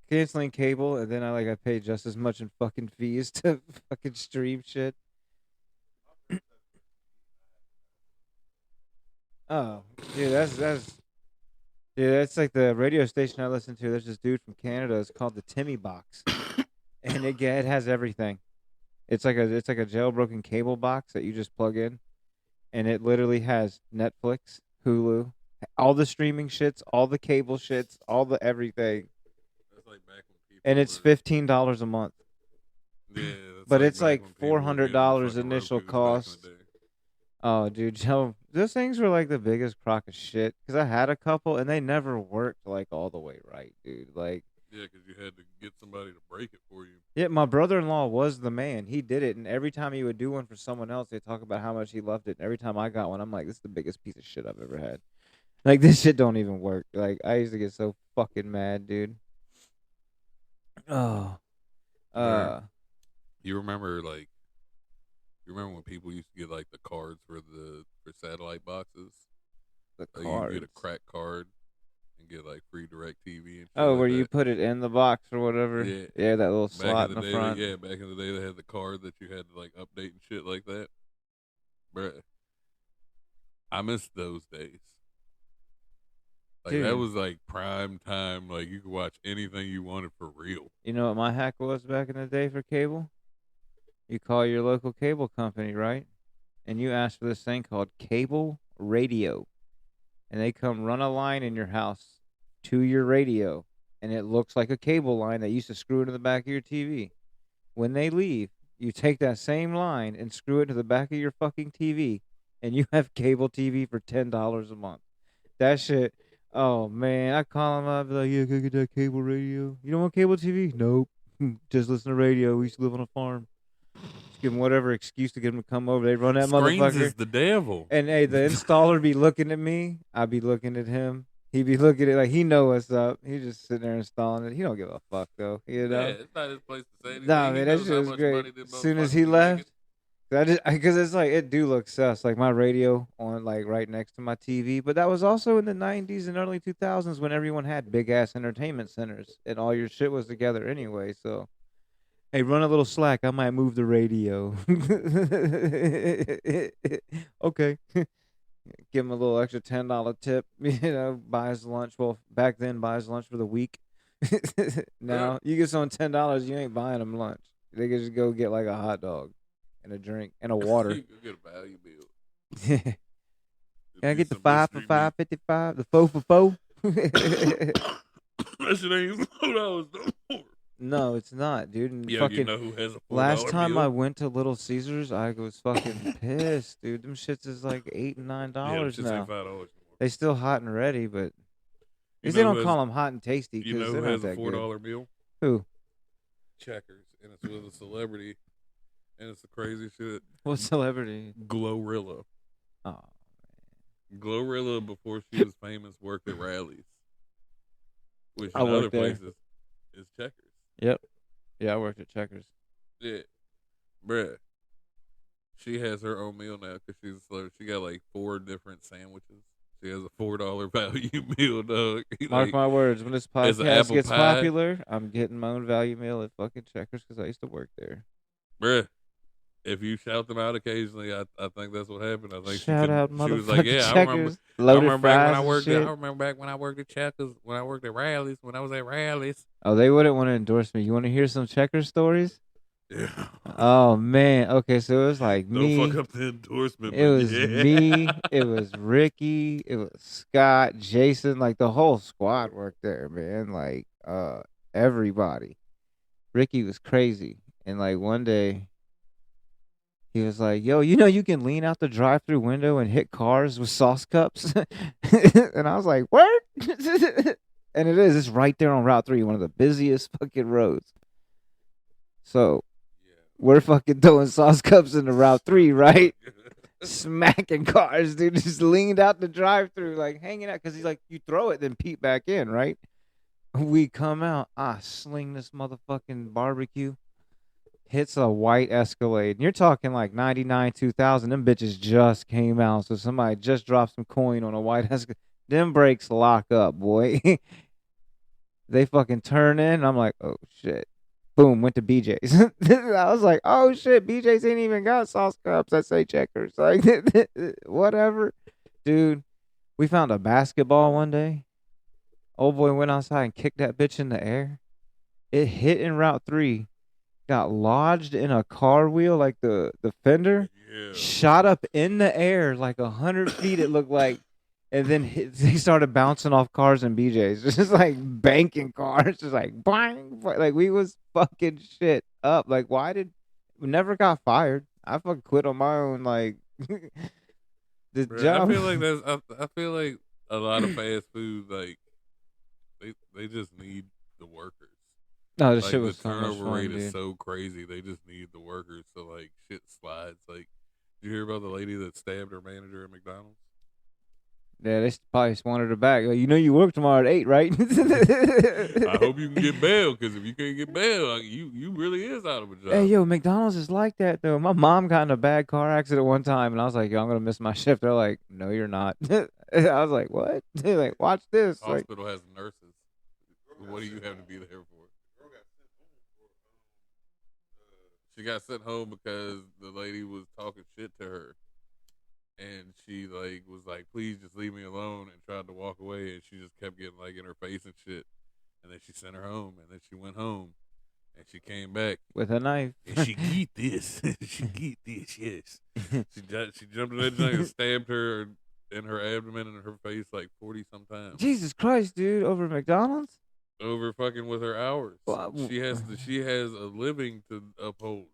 canceling cable, and then I pay just as much in fucking fees to fucking stream shit. Oh, dude, that's like the radio station I listen to. There's this dude from Canada. It's called the Timmy Box, and it has everything. It's like a jailbroken cable box that you just plug in, and it literally has Netflix, Hulu, all the streaming shits, all the cable shits, all the everything, That's like back when people and it's were, $15 a month. yeah, that's But like it's back like when people were getting $400 fucking initial Rokus back in cost. the day. Oh, dude, Joe, those things were like the biggest crock of shit. Because I had a couple, and they never worked like all the way right, dude. Like, Yeah, because you had to get somebody to break it for you. yeah, my brother-in-law was the man. He did it, and every time he would do one for someone else, they talk about how much he loved it. And every time I got one, I'm like, this is the biggest piece of shit I've ever had. Like, this shit don't even work. Like, I used to get so fucking mad, dude. Oh, You remember when people used to get like the cards for satellite boxes? the Like cards. you get a crack card and get like free direct TV and shit Oh, like where you that. put it in the box or whatever. Yeah. Yeah, that little Back slot in in the the day, front. back in the day they had the card that you had to like update and shit like that. Bruh. I miss those days. Like that Dude. was like prime time. Like you could watch anything you wanted for real. You know what my hack was back in the day for cable? You call your local cable company, right? And you ask for this thing called cable radio. And they come run a line in your house to your radio. And it looks like a cable line that you used to screw into the back of your TV. When they leave, you take that same line and screw it to the back of your fucking TV. And you have cable TV for $10 a month. That shit. Oh, man. I call them up. Be like, yeah, can I get that cable radio? You don't want cable TV? Nope. Just listen to radio. We used to live on a farm. Just give them whatever excuse to get them to come over. They run that Screens motherfucker. is the devil. And hey, the installer be looking at me. I be looking at him. He be looking at it like he know what's up. He just sitting there installing it. He don't give a fuck though. You know? Yeah, it's not his place to say anything. Nah, He man, that knows shit how was much great. money them As soon as motherfuckers he be left, making. because it's like it do look sus. Like my radio on like right next to my TV, but that was also in the '90s and early 2000s when everyone had big ass entertainment centers and all your shit was together anyway. So, hey, run a little slack. I might move the radio. Okay. Give him a little extra $10 tip. You know, buy his lunch. Well, back then, buy his lunch for the week. Now you get someone $10, you ain't buying them lunch. They can just go get like a hot dog and a drink and a water. You get a value bill. Can I get the 5 for $5.55? The 4 for 4? That shit ain't even $4 no more. No, it's not, dude. And Yo, fucking you know who has a $4 last time bill? I went to Little Caesars, I was fucking pissed, dude. Them shits is like $8 and $9 yeah, them shits now. ain't $5 anymore. They still hot and ready, but at You least they know don't who call has- them hot and tasty You because know they're who not has a that good. $4 meal? Who? Checkers, and it's with a celebrity, and it's the crazy shit. What celebrity? Glorilla. Oh, Glorilla, before she was famous, worked at Rallies, which I in other worked there. places is Checkers. yep. Yeah, I worked at Checkers. Yeah, bruh. She has her own meal now because she's a celebrity. She got like 4 different sandwiches. She has a $4 value meal, dog. Mark Like, my words, when this as an podcast apple gets pie. popular, I'm getting my own value meal at fucking Checkers because I used to work there. bruh. If you shout them out occasionally, I think that's what happened. I think Shout out, she was like, motherfucking "Yeah, Checkers. I Loaded remember back when fries I and worked. shit. I remember back when I worked at Checkers, when I worked at Rallies, when I was at Rallies." Oh, they wouldn't want to endorse me. You want to hear some Checkers stories? Yeah. Oh man. Okay, so it was like Don't me. fuck up the endorsement. It but was yeah. me. It was Ricky. It was Scott, Jason. Like the whole squad worked there, man. Like everybody. Ricky was crazy, and like one day, he was like, "Yo, you know you can lean out the drive-through window and hit cars with sauce cups," and I was like, "What?" And it is. It's right there on Route 3, one of the busiest fucking roads. So we're fucking throwing sauce cups into Route 3, right? Smacking cars, dude. Just leaned out the drive-through, like hanging out, because he's like, you throw it, then peep back in, right? We come out, I sling this motherfucking barbecue, hits a white Escalade. And you're talking like 99, 2000. Them bitches just came out, so somebody just dropped some coin on a white Escalade. Them brakes lock up, boy. They fucking turn in, and I'm like, oh shit. Boom, went to BJ's. I was like, oh shit, BJ's ain't even got sauce cups that say Checkers. Like, whatever. Dude, We found a basketball one day. Old boy went outside and kicked that bitch in the air. It hit in Route 3, got lodged in a car wheel, like the fender, shot up in the air like 100 feet, it looked like, and then they started bouncing off cars and BJs, just like banking cars, just like bang, like we was fucking shit up. Like, we never got fired. I fucking quit on my own, like, the job. I feel like a lot of fast food, like, they just need the workers. No, this like, shit was the so much turnover fun, rate dude. is so crazy. They just need the workers, so like shit slides. Like, did you hear about the lady that stabbed her manager at McDonald's? Yeah, they probably just wanted her back. Like, you work tomorrow at 8, right? I hope you can get bail, because if you can't get bail, like, you really is out of a job. Hey, yo, McDonald's is like that, though. My mom got in a bad car accident one time, and I was like, yo, I'm going to miss my shift. They're like, no, you're not. I was like, what? They're like, watch this. Hospital has nurses. What do you have to be there for? She got sent home because the lady was talking shit to her. And she like was like, please just leave me alone, and tried to walk away, and she just kept getting like in her face and shit. And then she sent her home, and then she went home, and she came back with a knife. And she get this. She get this, yes. She jumped in that joint and stabbed her in her abdomen and in her face like 40 sometimes. Jesus Christ, dude, over McDonald's? Over fucking with her hours. Well, she has a living to uphold.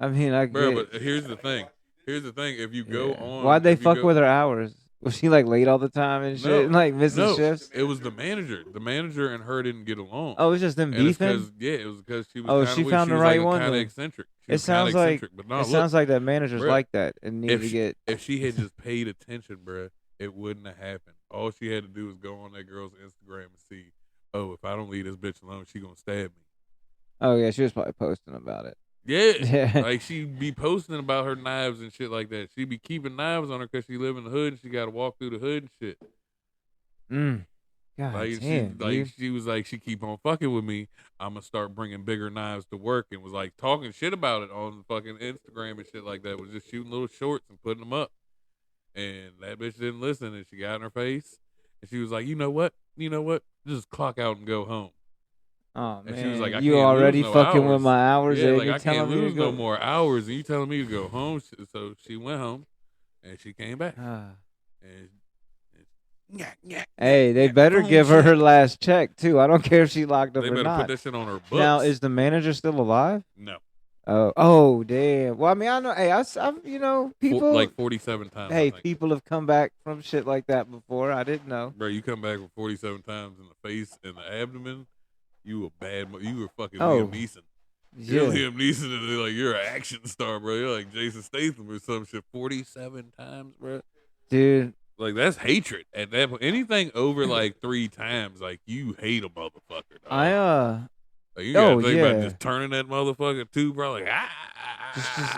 I mean, I Bro, get. but here's the thing. If you go on, Why'd they fuck with her hours? Was she like late all the time and shit, and like missing shifts? It was the manager. The manager and her didn't get along. Oh, it was just them beefing. It was because she was. Oh, she found the right one. Kind of eccentric. It sounds like that manager's like that and need to get. If she had just paid attention, bruh, it wouldn't have happened. All she had to do was go on that girl's Instagram and see, oh, if I don't leave this bitch alone, she gonna stab me. Oh yeah, she was probably posting about it. Yeah, like she'd be posting about her knives and shit like that. She'd be keeping knives on her because she live in the hood and she got to walk through the hood and shit. God like damn, she was like, she keep on fucking with me, I'm gonna start bringing bigger knives to work, and was like talking shit about it on fucking Instagram and shit like that. Was just shooting little shorts and putting them up, and that bitch didn't listen, and she got in her face, and she was like, you know what, just clock out and go home. Oh man, and she was like, you already fucking hours. with my hours. Yeah, and like you're I can't telling me lose no more hours, and you telling me to go home. So she went home, and she came back. Hey, they better give her last check too. I don't care if she locked up or not. They better put that shit on her books. Now, is the manager still alive? No. Oh, damn. Well, I mean, I know. Hey, I've people like 47 times. Hey, people have come back from shit like that before. I didn't know. Bro, you come back with 47 times in the face and the abdomen. You were fucking Oh, Liam Neeson. Yeah. You're Liam Neeson, and they're like, you're an action star, bro. You're like Jason Statham or some shit. 47 times, bro. Dude. Like, that's hatred. At that point, anything over like 3 times, like, you hate a motherfucker, dog. Like, you gotta think about just turning that motherfucker too, bro. Like,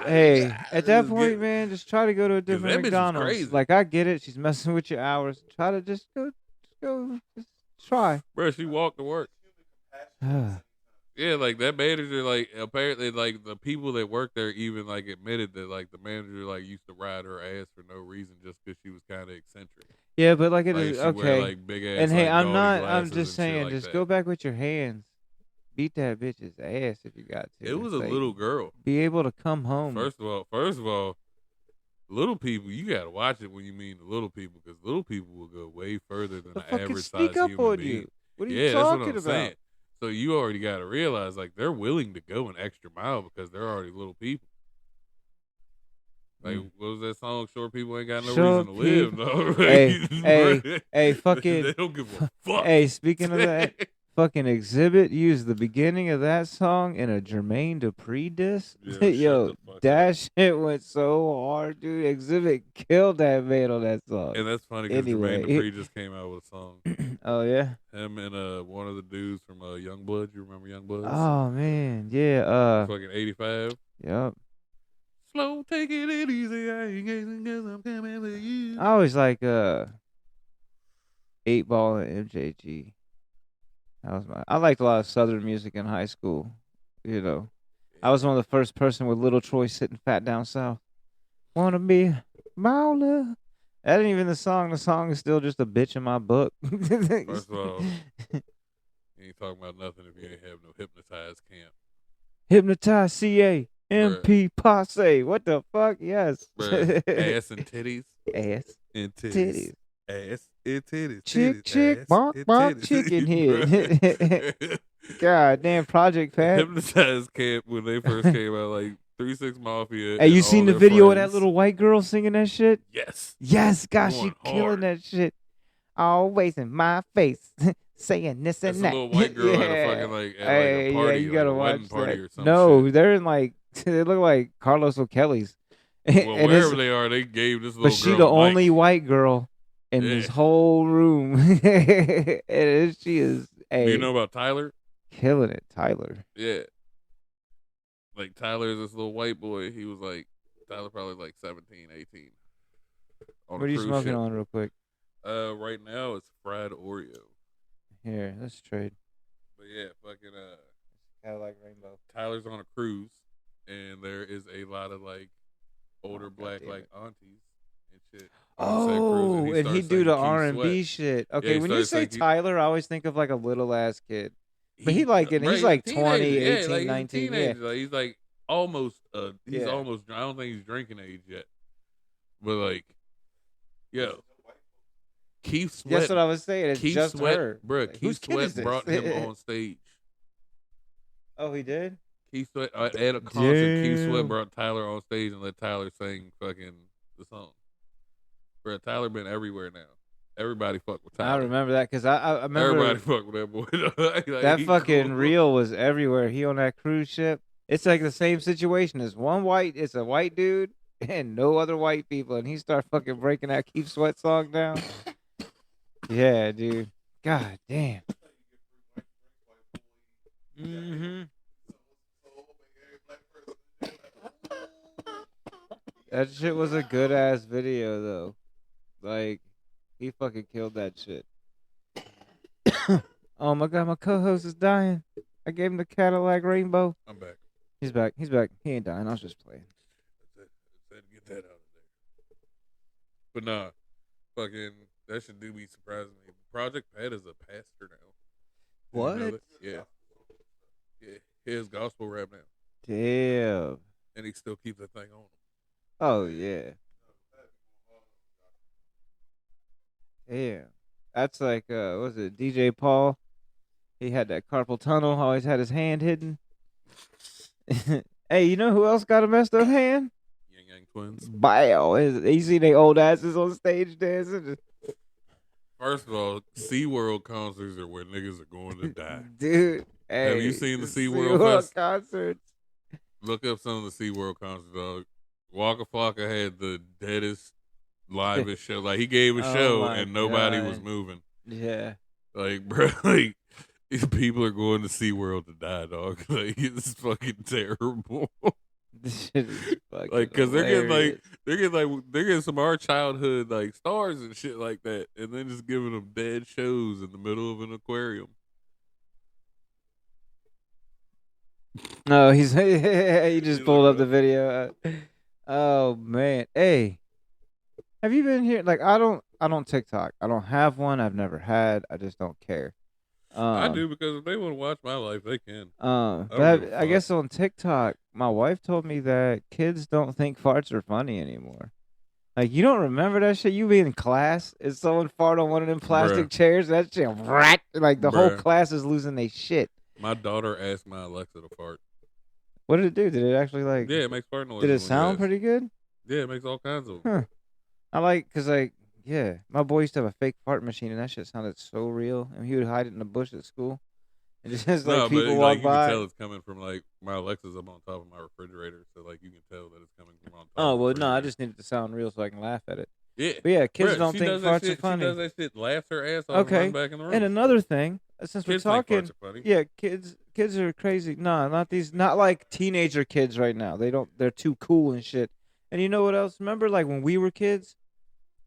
hey, at that point, man, just try to go to a different McDonald's. Crazy. Like, I get it. She's messing with your hours. Try to just try. Bro, she walked to work. Yeah, like that manager, like apparently, like the people that work there even like admitted that like the manager like used to ride her ass for no reason just because she was kind of eccentric. Yeah, but like it like, is she okay. wear, like, big ass, and hey, like, I'm not. glasses I'm just and saying, like just that. go back with your hands. Beat that bitch's ass if you got to. It was a little girl. Be able to come home. First of all, little people, you gotta watch it when you mean the little people, because little people will go way further than the average size human being. What are you talking about? Saying. So you already got to realize, like, they're willing to go an extra mile because they're already little people. Like, what was that song? Short people ain't got no reason to live. No, hey, fucking. They don't give a fuck. Hey, speaking of that, fucking Exhibit used the beginning of that song in a Jermaine Dupri diss. Yeah, yo, that shit went so hard, dude. Exhibit killed that man on that song. And that's funny because Anyway, Jermaine Dupri just came out with a song. Oh yeah. Him and one of the dudes from Youngblood. You remember Youngblood? Oh man, yeah. Fucking 85. Yep. Slow, take it easy. I ain't guessing 'cause I'm coming to you. I always like 8-Ball and MJG. I liked a lot of Southern music in high school. You know, I was one of the first person with Little Troy sitting fat down south. Wanna be Mauler. That ain't even the song. The song is still just a bitch in my book. First of all, you ain't talking about nothing if you ain't have no hypnotized camp. Hypnotize CA Bruh. MP Posse. What the fuck? Yes. Bruh, ass and titties. Ass. And titties. Titties. Ass and titties. Chick, titties, chick, ass, bonk, and bonk, titties. chicken head. Bruh. God damn, Project Pat. Hypnotized camp when they first came out, like 3-6 Mafia. Hey, you and seen all the their video of friends. that little white girl singing that shit? Yes. Yes, gosh, Going she killing hard. that shit. Always in my face, saying this That's and a that. little white girl at a fucking Hey, a party, yeah, you gotta like a wedding watch party that. or some No, shit. they're in like they look like Carlos O'Kelly's. Well, And wherever it's- they are, they gave this little but girl she the a mic. only white girl in this Yeah. whole room, and she is Do you know about Tyler? killing it, Tyler. Yeah. Like Tyler is this little white boy. He was like Tyler probably like 17, 18. On What a are you cruise smoking ship. on, real quick? Right now it's fried Oreo. Here, let's trade. But yeah, fucking Cadillac Rainbow. Tyler's on a cruise, and there is a lot of like older black damn like it. aunties and shit. on said cruise, Oh, and he starts do the singing Keith R&B Sweat. shit. Yeah, Okay, he when you starts say singing Keith- Tyler, I always think of like a little ass kid. But he like it. bro, He's a like teenager. 20, Yeah, 18, like, he's 19. a teenager. Like, he's like almost. He's Yeah. almost. I don't think he's drinking age yet. But like, yo, Keith Sweat. That's what I was saying. It's Keith just Sweat, her. bro. Like, whose Keith kid is Sweat this? brought him on stage. Oh, he did? Keith Sweat at a concert. Keith Sweat Damn. brought Tyler on stage and let Tyler sing fucking the song. Bro, Tyler been everywhere now. Everybody fuck with Tyler. I remember that because I remember Everybody fuck with that boy. Like, that he fucking cool. reel was everywhere. He on that cruise ship. It's like the same situation. It's a white dude and no other white people, and he start fucking breaking that Keith Sweat song down. Yeah, dude. God damn. Mm-hmm. That shit was a good ass video though. Like, he fucking killed that shit. Oh my god, my co-host is dying. I gave him the Cadillac Rainbow. I'm back. He's back. He's back. He ain't dying. I was just playing. That's it. Get that out of there. But nah, fucking that shit do be surprising me. Project Pat is a pastor now. Did you know What? that? Yeah. Yeah. He has gospel rap now. Damn. And he still keeps that thing on him. Oh yeah. Damn. That's like what was it DJ Paul? He had that carpal tunnel. Always had his hand hidden. Hey, you know who else got a messed up hand? Yang Yang Twins. Bow. You see they old asses on stage dancing. First of all, SeaWorld concerts are where niggas are going to die. Dude. Hey, Have you seen the SeaWorld Fest? concerts? Look up some of the SeaWorld concerts, dog. Waka Flocka had the deadest, livest show. Like, he gave a Oh show my and nobody God. was moving. Yeah. Like, bro, like, these people are going to SeaWorld to die, dog. Like, it's fucking terrible. This shit is fucking Like, cause hilarious. they're getting some of our childhood like stars and shit like that, and then just giving them dead shows in the middle of an aquarium. No, he's he just You pulled look up the video. Oh man, hey, have you been here? Like, I don't TikTok. I don't have one. I've never had. I just don't care. I do because if they want to watch my life, they can. But give a I fuck. guess on TikTok, my wife told me that kids don't think farts are funny anymore. Like, you don't remember that shit? You be in class and someone fart on one of them plastic Bruh. chairs. That shit, rat, like the whole Bruh. class is losing their shit. My daughter asked my Alexa to fart. What did it do? Did it actually like? Yeah, it makes fart noises. Did when it you sound ask. pretty good? Yeah, it makes all kinds of. Huh. I like, cause like, yeah, my boy used to have a fake fart machine, and that shit sounded so real. And he would hide it in the bush at school, and just like No, people but walk like you by. can tell it's coming from like my Alexa's up on top of my refrigerator, so like you can tell that it's coming from on top. Oh of the well, no, I refrigerator. just need it to sound real so I can laugh at it. Yeah. But yeah, kids Bruh, don't she think does that farts are shit- funny. She does that shit, laughs her ass off, Okay. and run back in the room. And another thing, since Kids we're think talking, farts are funny. yeah, kids are crazy. No, not these, not like teenager kids right now. They're too cool and shit. And you know what else? Remember, like when we were kids,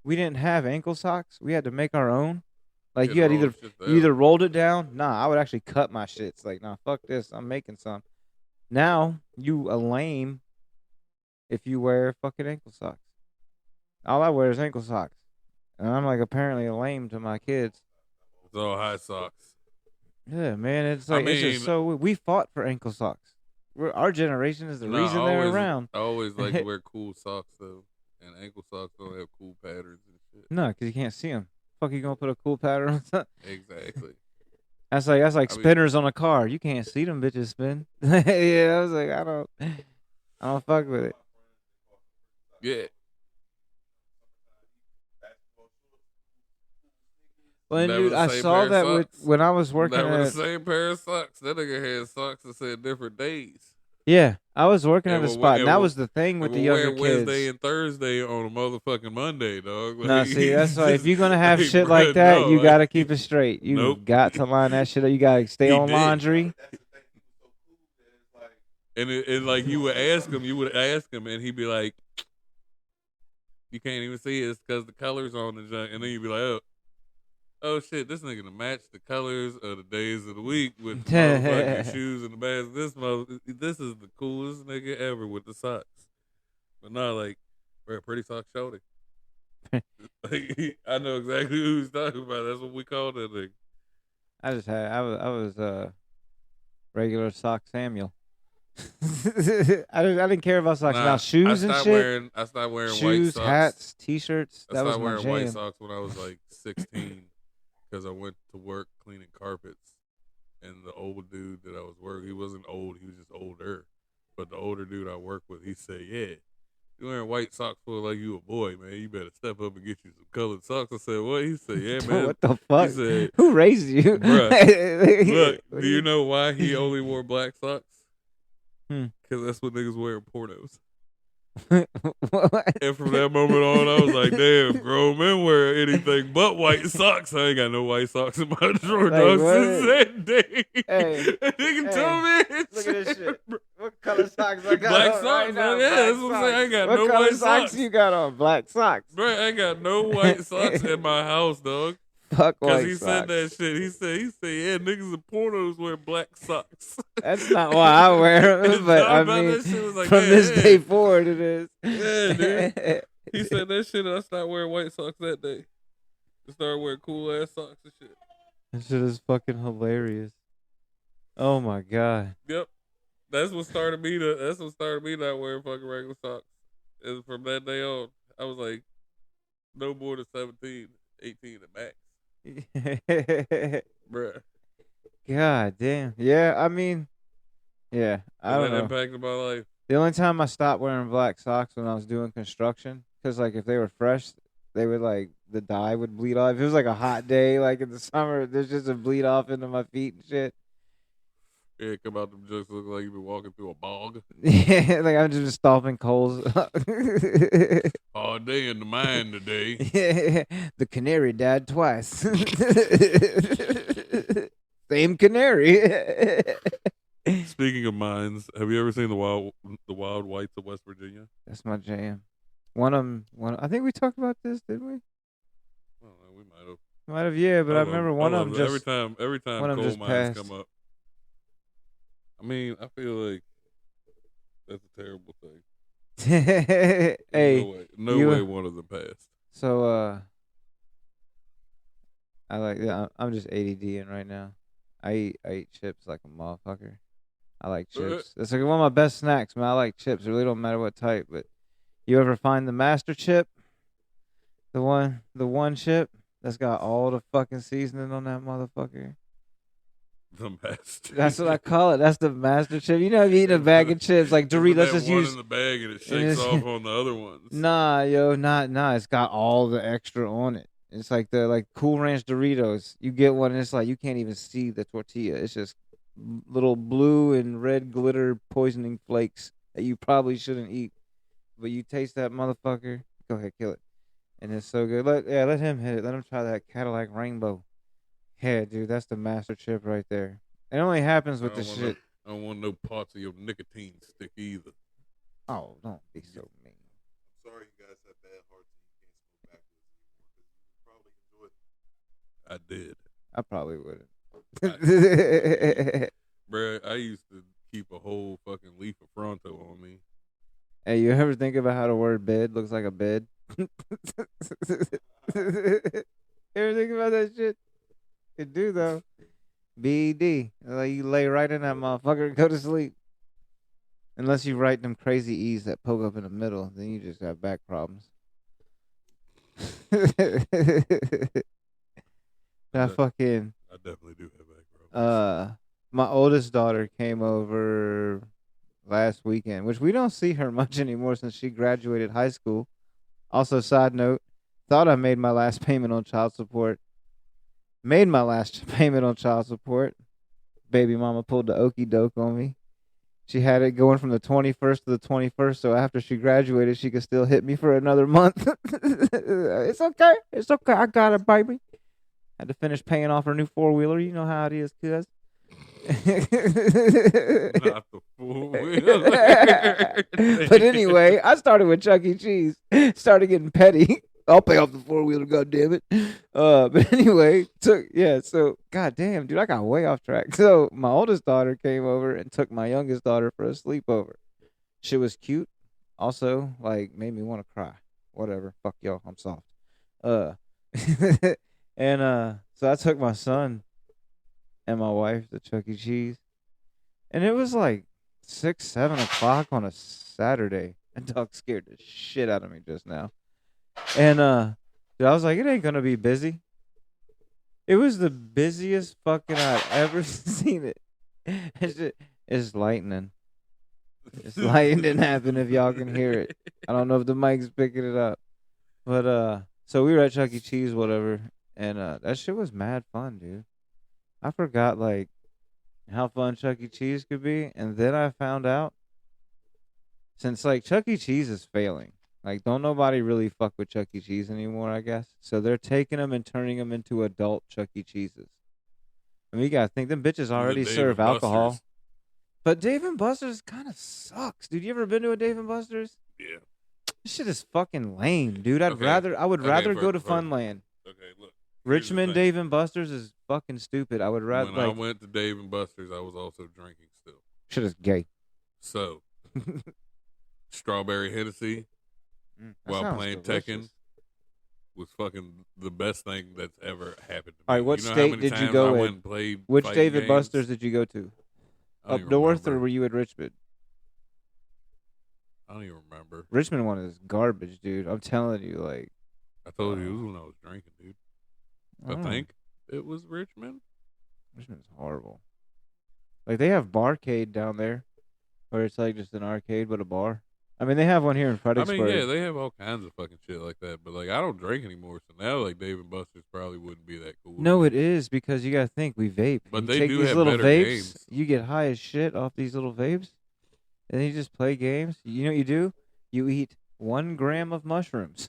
we didn't have ankle socks. We had to make our own. Like Yeah, you had roll either shit you down. either rolled it down. Nah, I would actually cut my shits. Like, nah, fuck this. I'm making some. Now you a lame if you wear fucking ankle socks. All I wear is ankle socks. And I'm like apparently lame to my kids. It's all high socks. Yeah, man, it's like it's just so we fought for ankle socks. Our generation is the reason they're around. I always like to wear cool socks though, and ankle socks don't have cool patterns and shit. No, because you can't see them. Fuck, you gonna put a cool pattern on something? Exactly. That's like spinners on a car. You can't see them bitches spin. Yeah, I was like, I don't fuck with it. Yeah. Well, dude, I saw that when I was working Never at the same pair of socks. That nigga had socks that said different days. Yeah, I was working at a spot, and that was the thing with the younger kids. Wednesday and Thursday on a motherfucking Monday, dog. Like, no, see, that's why if you're gonna have shit like that, you gotta keep it straight. You got to line that shit up. You gotta stay on laundry. And like you would ask him, and he'd be like, "You can't even see it. It's because the colors on the junk." And then you'd be like, "Oh shit, this nigga to match the colors of the days of the week with the motherfucking shoes and the bags. This is the coolest nigga ever with the socks." But not like, bro, pretty sock shorty. Like, I know exactly who he's talking about. That's what we call that nigga. I was regular sock Samuel. I didn't care about socks. Now shoes and shit. I stopped wearing shoes, white socks. hats, t-shirts. I stopped wearing white socks when I was like 16 because I went to work cleaning carpets, and the old dude that I was working, he wasn't old, he was just older. But the older dude I worked with, he said, "Yeah, you wearing white socks for like you a boy, man. You better step up and get you some colored socks." I said, "What?" He said, "Yeah, man." What the fuck? He said, "Who raised you?" Bruh, look, do you know why he only wore black socks? Because that's what niggas wear in pornos. And from that moment on, I was like, damn, grown men wear anything but white socks. I ain't got no white socks in my drawer, dog, since that day. Hey, nigga told me. Look at this shit. What color socks I got black on socks, right now? Yeah, that's what I'm saying. I ain't got no white socks. You got on black socks. Bro, I ain't got no white socks in my house, dog. Fuck white socks. Because he said that shit. He said, yeah, niggas in pornos wear black socks. That's not why I wear them, but I mean, like, from this day forward, it is. Yeah, dude. He said that shit, and I started wearing white socks that day. I started wearing cool ass socks and shit. That shit is fucking hilarious. Oh my god. Yep. That's what started me not wearing fucking regular socks. And from that day on, I was like, no more than 17, 18 at max. Bruh. God damn. Yeah, I mean, yeah, I don't know. That impacted my life. The only time I stopped wearing black socks when I was doing construction, because like if they were fresh, they would like the dye would bleed off. If it was like a hot day, like in the summer, there's just a bleed off into my feet and shit. Yeah, come out them just look like you've been walking through a bog. Yeah, like I'm just stomping coals. All day in the mine today. The canary died twice. Same canary. Speaking of mines, have you ever seen the wild whites of West Virginia? That's my jam. One of them. I think we talked about this, didn't we? I don't know, we might have. Might have, yeah. But I remember one of them just every time coal mines come up. I mean, I feel like that's a terrible thing. Hey, no way one of them passed. So, I'm just ADDing right now. I eat chips like a motherfucker. I like chips. It's like one of my best snacks, man. I like chips. It really don't matter what type. But you ever find the master chip? The one chip that's got all the fucking seasoning on that motherfucker. The master. That's what I call it. That's the master chip. You know, if you eat a bag of chips like Doritos, let's just use in the bag and it shakes off on the other ones. Nah, it's got all the extra on it. It's like the Cool Ranch Doritos. You get one and it's like you can't even see the tortilla. It's just little blue and red glitter poisoning flakes that you probably shouldn't eat. But you taste that motherfucker. Go ahead, kill it. And it's so good. Let him hit it. Let him try that Cadillac Rainbow. Yeah, dude, that's the master chip right there. It only happens with the shit. I don't want no parts of your nicotine stick either. Oh, don't be so mean. I'm sorry you guys have bad hearts and you can't smoke backwards anymore because you probably enjoy it. I did. I probably wouldn't. Bruh, I used to keep a whole fucking leaf of Fronto on me. Hey, you ever think about how the word bed looks like a bed? Ever think about that shit? It do though. BED. Like you lay right in that motherfucker and go to sleep. Unless you write them crazy E's that poke up in the middle, then you just have back problems. I fucking I definitely do have back problems. my oldest daughter came over last weekend, which we don't see her much anymore since she graduated high school. Also, side note, thought I made my last payment on child support. Made my last payment on child support. Baby mama pulled the okey doke on me. She had it going from the 21st to the 21st, so after she graduated, she could still hit me for another month. It's okay. It's okay. I got it, baby. Had to finish paying off her new 4-wheeler. You know how it is, cuz. Not the full wheel. But anyway, I started with Chuck E. Cheese. Started getting petty. I'll pay off the 4-wheeler, goddammit. But anyway, so goddamn, dude, I got way off track. So my oldest daughter came over and took my youngest daughter for a sleepover. She was cute. Also, like, made me want to cry. Whatever. Fuck y'all. I'm soft. And so I took my son and my wife to Chuck E. Cheese. And it was like 6, 7 o'clock on a Saturday. And dog scared the shit out of me just now. And dude, I was like, it ain't gonna be busy. It was the busiest fucking I've ever seen it. It's lightning. It's lightning happen if y'all can hear it. I don't know if the mic's picking it up. But so we were at Chuck E. Cheese, whatever, and that shit was mad fun, dude. I forgot like how fun Chuck E. Cheese could be, and then I found out since like Chuck E. Cheese is failing. Like, don't nobody really fuck with Chuck E. Cheese anymore, I guess. So they're taking them and turning them into adult Chuck E. Cheeses. And we gotta think them bitches already serve alcohol. Buster's. But Dave and Buster's kind of sucks, dude. You ever been to a Dave and Buster's? Yeah. This shit is fucking lame, dude. I would rather go to Funland. Okay, look. Richmond Dave and Buster's is fucking stupid. I would rather When I went to Dave and Buster's, I was also drinking still. Shit is gay. So, strawberry Hennessy while playing Tekken was fucking the best thing that's ever happened to me. All right, what you know state how many did you times go I in? went and played Which fighting Dave and games? Buster's did you go to? I don't Up even north, remember. or were you at Richmond? I don't even remember. Richmond one is garbage, dude. I'm telling you, like. I told you it was when I was drinking, dude. I Oh. think it was Richmond. Richmond's horrible. Like, they have Barcade down there, where it's like just an arcade but a bar. I mean, they have one here in Fredericksburg. I mean, yeah, they have all kinds of fucking shit like that. But like, I don't drink anymore, so now like Dave and Buster's probably wouldn't be that cool. No, it is, because you gotta think, we vape. But you they take do these have little better vapes, games. you get high as shit off these little vapes, and then you just play games. You know what you do? You eat 1 gram of mushrooms.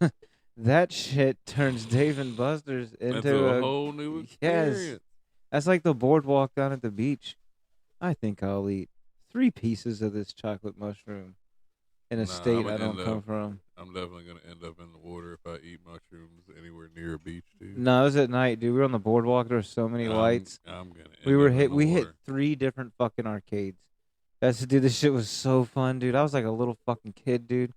That shit turns Dave and Buster's into a whole new experience. Yes. That's like the boardwalk down at the beach. I think I'll eat 3 pieces of this chocolate mushroom in a state I don't come from. I'm definitely gonna end up in the water if I eat mushrooms anywhere near a beach, dude. No, it was at night, dude. We were on the boardwalk. There were so many lights. I'm gonna. We hit 3 different fucking arcades. Dude, this shit was so fun, dude. I was like a little fucking kid, dude.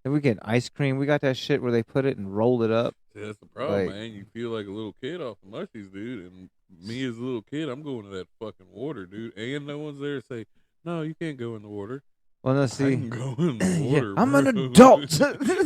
And we get ice cream. We got that shit where they put it and rolled it up. See, that's the problem, Like- man. You feel like a little kid off the mushies, dude. And me as a little kid, I'm going to that fucking water, dude. And no one's there to say, no, you can't go in the water. Well, no, I see, can go in the yeah, water. I'm an bro. adult.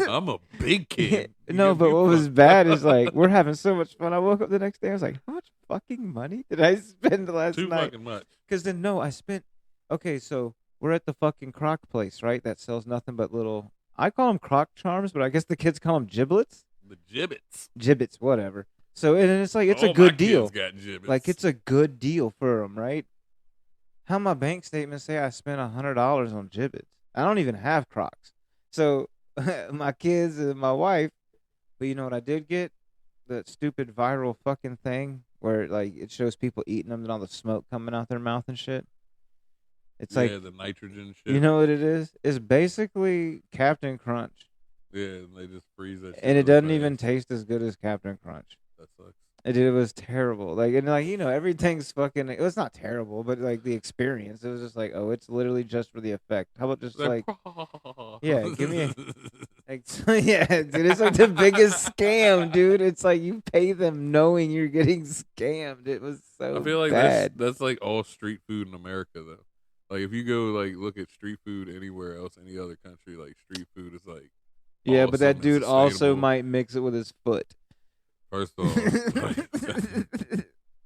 I'm a big kid. No, You but get what was fucked. bad is like we're having so much fun. I woke up the next day. I was like, how much fucking money did I spend last Too night? fucking much. Because then I spent. Okay, so we're at the fucking crock place, right? That sells nothing but little. I call them crock charms, but I guess the kids call them giblets. The gibbets. Gibbets, whatever. So and it's like it's All a good my deal. Kids got gibbets. Like it's a good deal for them, right? How my bank statement say I spent $100 on gibbets? I don't even have Crocs. So my kids and my wife. But you know what I did get? That stupid viral fucking thing where like it shows people eating them and all the smoke coming out their mouth and shit. It's yeah, like the nitrogen shit. you know what it is? It's basically Captain Crunch, Yeah, and they just freeze that shit and it really doesn't fast. even taste as good as Captain Crunch. That sucks. It was terrible. Like and like everything's fucking. It was not terrible, but like the experience, it was just like, oh, it's literally just for the effect. How about just like, yeah, give me Like, so, yeah, dude, it's like the biggest scam, dude. It's like you pay them knowing you're getting scammed. It was so I feel like bad. that's like all street food in America though. Like if you go like look at street food anywhere else, any other country, like street food is like Yeah, but that awesome and dude also sustainable. might mix it with his foot. First off,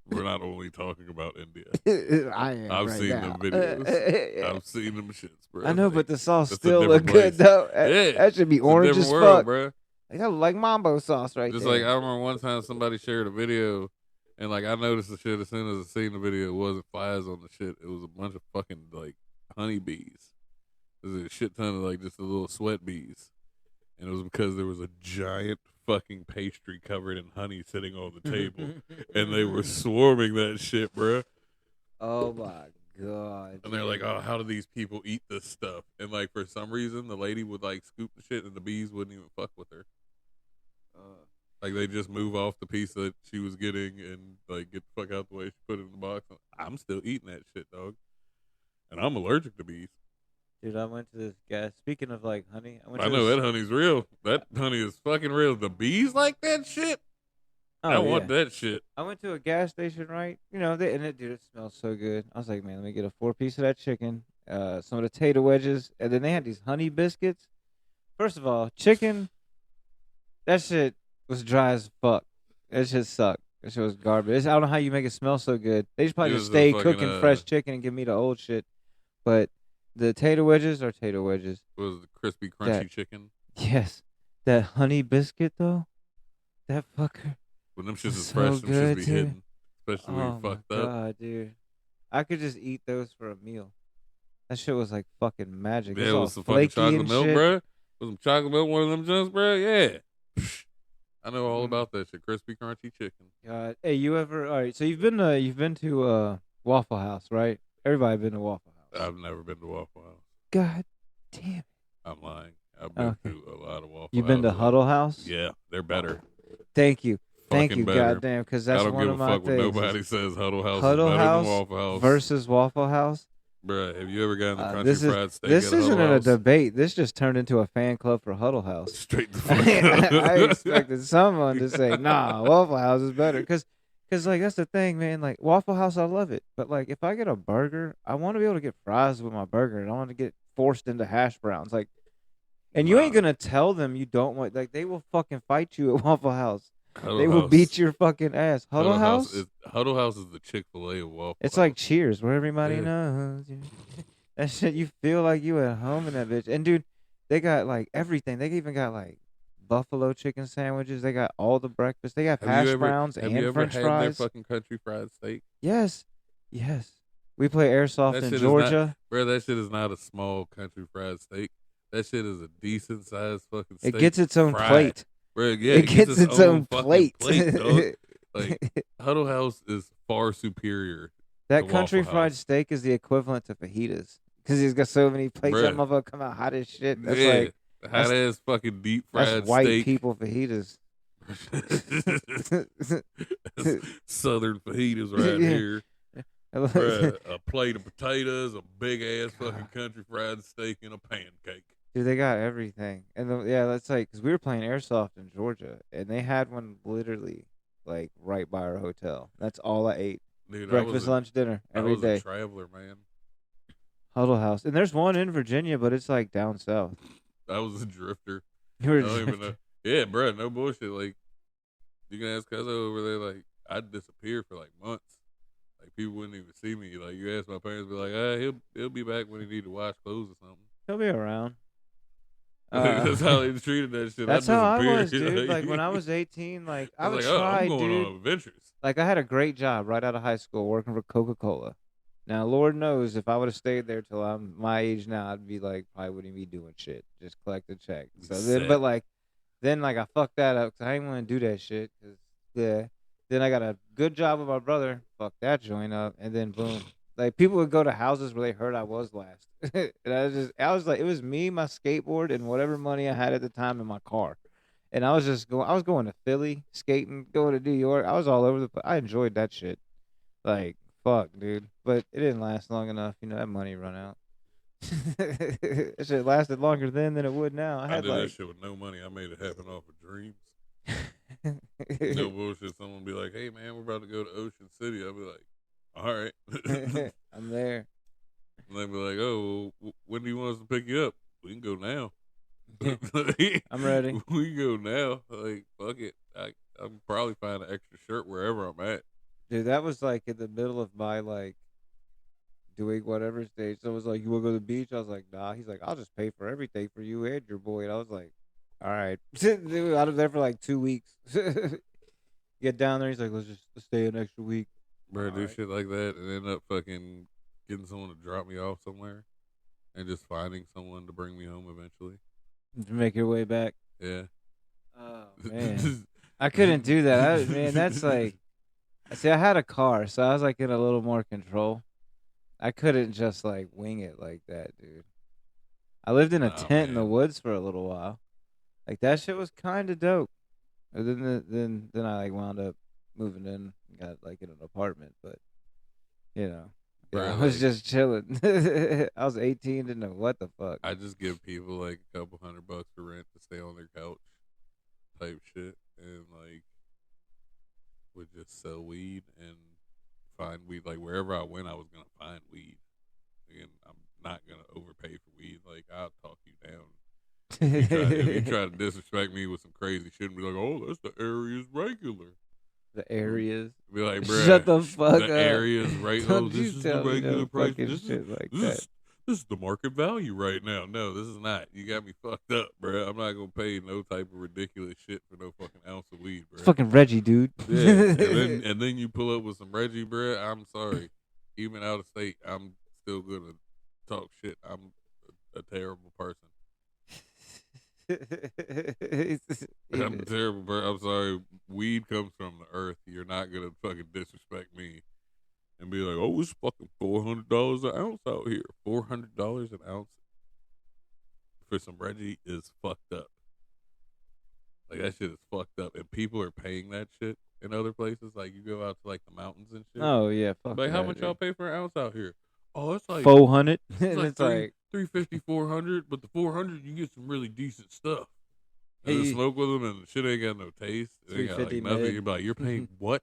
we're not only talking about India. I am. I've right seen now. them videos. I've seen them shits, bro. I know, Like, but the sauce that's a still look different good place. though. Yeah, That should be it's a orange different as world, fuck. bro. Like, I like mambo sauce right Just there. like I remember one time somebody shared a video, and like I noticed the shit as soon as I seen the video. It wasn't flies on the shit. It was a bunch of fucking like honeybees. It was a shit ton of like just a little sweat bees, and it was because there was a giant fucking pastry covered in honey sitting on the table, and they were swarming that shit, bro. Oh my god. And they're like, "Oh, how do these people eat this stuff?" And like for some reason, the lady would like scoop the shit, and the bees wouldn't even fuck with her. Like they just move off the piece that she was getting and like get the fuck out the way. She put it in the box. I'm still eating that shit, dog. And I'm allergic to bees. Dude, I went to this gas. Speaking of like honey, I know that honey's real. That honey is fucking real. The bees like that shit. Oh, I want yeah. that shit. I went to a gas station, right? You know, dude, it smells so good. I was like, man, let me get a 4-piece of that chicken, some of the tater wedges, and then they had these honey biscuits. First of all, chicken, that shit was dry as fuck. That shit sucked. That shit was garbage. I don't know how you make it smell so good. They just probably just stay cooking fresh chicken and give me the old shit. But the tater wedges are tater wedges. Was the crispy, crunchy chicken? Yes. That honey biscuit, though, that fucker. When them shits is So fresh, them good, shits be too. hidden. Especially when you fucked up. God, dude. I could just eat those for a meal. That shit was like fucking magic. Yeah, It's it all was some fucking flaky chocolate and milk, shit. bro. Was some chocolate milk one of them joints, bro? Yeah. I know all about that shit. Crispy, crunchy chicken. God, hey, you ever? All right, so you've been to Waffle House, right? Everybody been to Waffle House. I've never been to Waffle House. God damn it. I'm lying. I've been to a lot of Waffle Houses. You've been to Huddle House? Yeah, they're better. Thank you. Thank Fucking you, better. goddamn, because that's I don't one give of a my fuck what things. nobody says. Huddle House Huddle is better House than Waffle House. versus Waffle House. Bruh, have you ever gotten the country This fried steak this at isn't Huddle a House? debate. This just turned into a fan club for Huddle House. Straight the fuck up. I expected someone to say, nah, Waffle House is better. Because like, that's the thing, man. Like, Waffle House, I love it. But, like, if I get a burger, I want to be able to get fries with my burger. And I want to get forced into hash browns. Like, and you ain't going to tell them you don't want, like, they will fucking fight you at Waffle House. They will beat your fucking ass. Huddle House? Huddle House is the Chick-fil-A of Waffle It's House. like Cheers, where everybody Yeah. knows. That shit, you feel like you at home in that bitch. And, dude, they got, like, everything. They even got, like, buffalo chicken sandwiches. They got all the breakfast. They got hash browns and French had fries. their fucking country fried steak? Yes. We play airsoft That in shit is Georgia. Bro, that shit is not a small country fried steak. That shit is a decent sized fucking steak. It gets its own fried. plate. Bro, yeah, It gets its own fucking plate. dog. Like, Huddle House is far superior. That to country Waffle fried House. steak is the equivalent to fajitas. Because he's got so many plates. That Bruh. motherfucker come out hot as shit. That's Yeah, like, hot ass fucking deep fried that's white steak. people fajitas. That's Southern fajitas right Yeah. here. Bruh, a plate of potatoes, a big ass fucking country fried steak, and a pancake. Dude, they got everything. And that's like, because we were playing airsoft in Georgia, and they had one literally, like, right by our hotel. That's all I ate. Dude, Breakfast, lunch, dinner, every I was day. a traveler, man. Huddle House. And there's one in Virginia, but it's like down south. I was a drifter. You were I don't even know. Yeah, bro, no bullshit. Like, you can ask Cuzzo over there. Like, I'd disappear for like months. Like, people wouldn't even see me. Like, you ask my parents, be like, he'll be back when he need to wash clothes or something. He'll be around. That's how they treated that shit. That's I how I disappeared. was, dude. Like, when I was 18, like, I would was like, try, I'm going dude. on adventures. Like, I had a great job right out of high school working for Coca-Cola. Now, Lord knows, if I would have stayed there till I'm my age now, I'd be like, probably wouldn't be doing shit. Just collect a check. So then, but like, I fucked that up because I didn't want to do that shit. Cause, yeah. Then I got a good job with my brother. Fuck that joint up. And then boom. Like, people would go to houses where they heard I was last. And I was like, it was me, my skateboard, and whatever money I had at the time in my car. And I was going to Philly, skating, going to New York. I was all over the place. I enjoyed that shit. Like, fuck, dude. But it didn't last long enough. You know, that money run out. That shit lasted longer then than it would now. I did that shit with no money. I made it happen off of dreams. No bullshit. Someone be like, "Hey man, we're about to go to Ocean City." I'll be like, "All right." I'm there. And they be like, "Oh, well, when do you want us to pick you up? We can go now." I'm ready. We can go now. Like, fuck it. I can probably find an extra shirt wherever I'm at. Dude, that was like in the middle of my like doing whatever stage. So it was like, "You want to go to the beach?" I was like, "Nah." He's like, "I'll just pay for everything for you and your boy." And I was like, "All right." Dude, I was there for like 2 weeks. Get down there. He's like, let's stay an extra week. Bro, do shit like that and end up fucking getting someone to drop me off somewhere and just finding someone to bring me home eventually. To make your way back. Yeah. Oh, man. I couldn't do that. Man, that's like... See, I had a car, so I was like in a little more control. I couldn't just like wing it like that, dude. I lived in a tent in the woods for a little while. Like, that shit was kind of dope. And then I like wound up moving in, got like in an apartment, but you know, Bro, I was just chilling. I was 18, didn't know what the fuck. I just give people like a couple $100 for rent to stay on their couch, type shit, and like would just sell weed and find weed. Like wherever I went, I was gonna find weed. Again, I'm not gonna overpay for weed. Like I'll talk you down. If you try to disrespect me with some crazy shit and be like, "Oh, that's the area's regular." The areas. Be like, bruh, shut the fuck up. The area's right. Don't this you is tell the me regular no price. fucking This shit like this that. is this is the market value right now. No, this is not. You got me fucked up, bruh. I'm not gonna pay no type of ridiculous shit for no fucking ounce of weed, bruh. It's fucking Reggie, dude. Yeah, and then you pull up with some Reggie, bruh. I'm sorry. Even out of state, I'm still gonna talk shit. I'm a terrible person. I'm terrible, bro. I'm sorry. Weed comes from the earth. You're not gonna fucking disrespect me and be like, "Oh, it's fucking $400 an ounce out here." $400 an ounce for some Reggie is fucked up. Like that shit is fucked up, and people are paying that shit in other places. Like you go out to like the mountains and shit. Oh yeah, fuck. Like how much y'all pay for an ounce out here? Oh, it's like 400. It's like 350, 400, but the 400 you get some really decent stuff. And then smoke with them, and the shit ain't got no taste. It ain't got like nothing. You're like, you're paying what?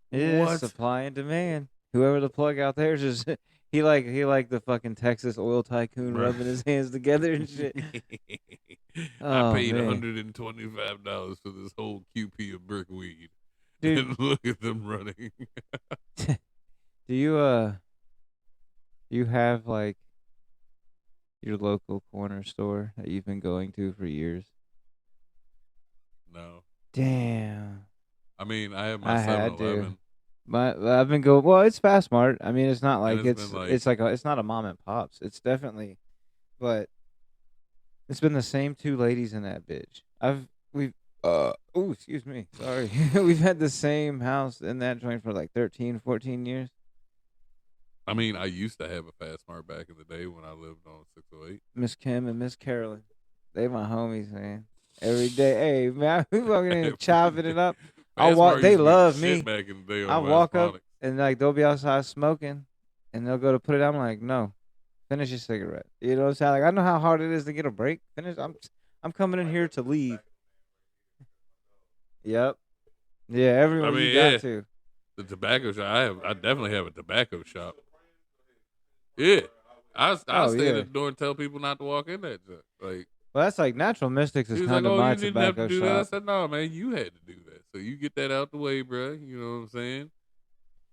Yeah, what? Supply and demand. Whoever the plug out there is just he like the fucking Texas oil tycoon rubbing his hands together and shit. I paid $125 for this whole QP of brick weed. Dude, and look at them running. Do you have like your local corner store that you've been going to for years? No. Damn. I mean, I have my 7-Eleven. I've been going. Well, it's Fast Mart. I mean, it's not like it's it's not a mom and pops. It's definitely, but it's been the same two ladies in that bitch. Excuse me. Sorry. We've had the same house in that joint for like 13, 14 years. I mean, I used to have a Fast Mart back in the day when I lived on 608. Miss Kim and Miss Carolyn. They my homies, man. Every day. Hey, man, we walking in and chopping it up. I walk. They love me. Back in the day I walk up and like they'll be outside smoking, and they'll go to put it down. I'm like, no, finish your cigarette. You know what I'm saying? Like I know how hard it is to get a break. Finish. I'm coming in here to leave. Yep. Yeah, everyone. You got to. The tobacco shop. I definitely have a tobacco shop. Yeah, I stay at the door and tell people not to walk in that junk. Like, well, that's like Natural Mystics is kind of my tobacco shop. That. I said, no, man, you had to do that. So you get that out the way, bro. You know what I'm saying?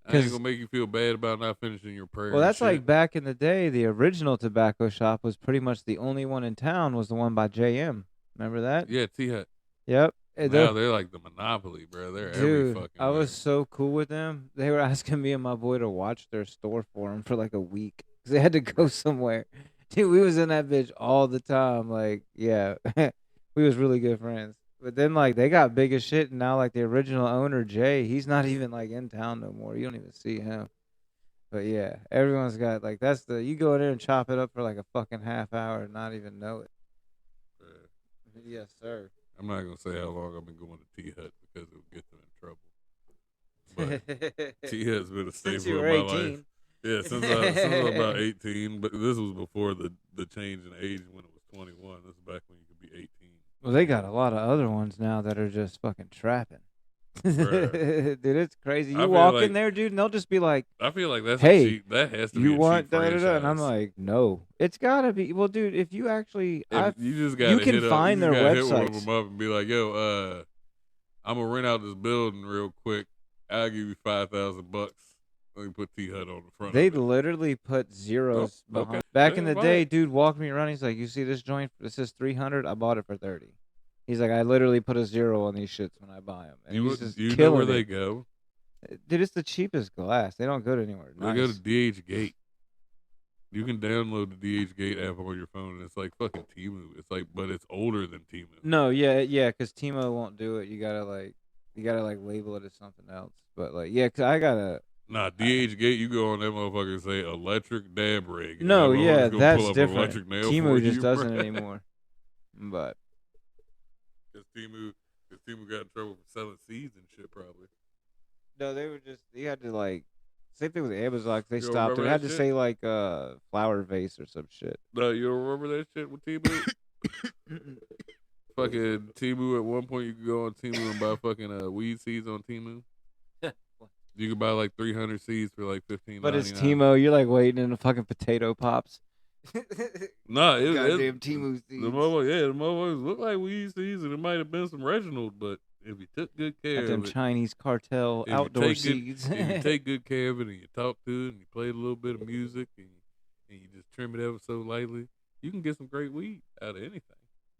I ain't gonna make you feel bad about not finishing your prayer. Well, that's like back in the day. The original tobacco shop was pretty much the only one in town. Was the one by JM. Remember that? Yeah, T-Hut. Yep. Now they're like the monopoly, bro. They're every fucking. I was so cool with them. They were asking me and my boy to watch their store for them for like a week because they had to go somewhere. Dude, we was in that bitch all the time. Like, yeah, we was really good friends. But then like they got big as shit, and now like the original owner Jay, he's not even like in town no more. You don't even see him. But yeah, everyone's got like you go in there and chop it up for like a fucking half hour and not even know it. Yes, sir. I'm not gonna say how long I've been going to T-Hut because it would get them in trouble. But T-Hut's been a staple of my life. Yeah, since I was about 18, but this was before the change in age when it was 21. This is back when you could be 18. Well, they got a lot of other ones now that are just fucking trapping. Dude, it's crazy. You walk in there, dude, and they'll just be like, I feel like that's hey, that has to be you a want cheap da-da-da? franchise. And I'm like, no. It's got to be. Well, dude, if you actually... you just gotta can find their hit one of websites. them up and be like, yo, I'm going to rent out this building real quick. I'll give you $5,000. Let me put T-Hut on the front. They literally put zeros behind. Back in the day, dude walked me around. He's like, you see this joint? This says 300. I bought it for 30. He's like, I literally put a zero on these shits when I buy them. And you know where they go? Dude, it's the cheapest glass. They don't go to anywhere. They go to DH Gate. You can download the DH Gate app on your phone, and it's like fucking Temu. It's like, but it's older than Temu. No, yeah, because Temu won't do it. You gotta label it as something else. But like, yeah, cause I gotta. Nah, DH Gate, you go on that motherfucker and say electric dab rig. No, yeah, that's different. Temu just doesn't anymore. But because Temu got in trouble for selling seeds and shit, probably. No, they were just, you had to like, same thing with Amazon, they stopped it. It had to say like flower vase or some shit. No, you don't remember that shit with Temu? Fucking Temu, at one point you could go on Temu and buy fucking weed seeds on Temu. You could buy like 300 seeds for like $15.99. But it's Temu, you're like waiting in the fucking potato pops. Nah, goddamn Temu seeds. The motherfuckers look like weed seeds, and it might have been some Reginald, but if you took good care of it, Chinese cartel outdoor seeds. If you take good care of it, and you talk to it, and you play a little bit of music, and you just trim it ever so lightly, you can get some great weed out of anything.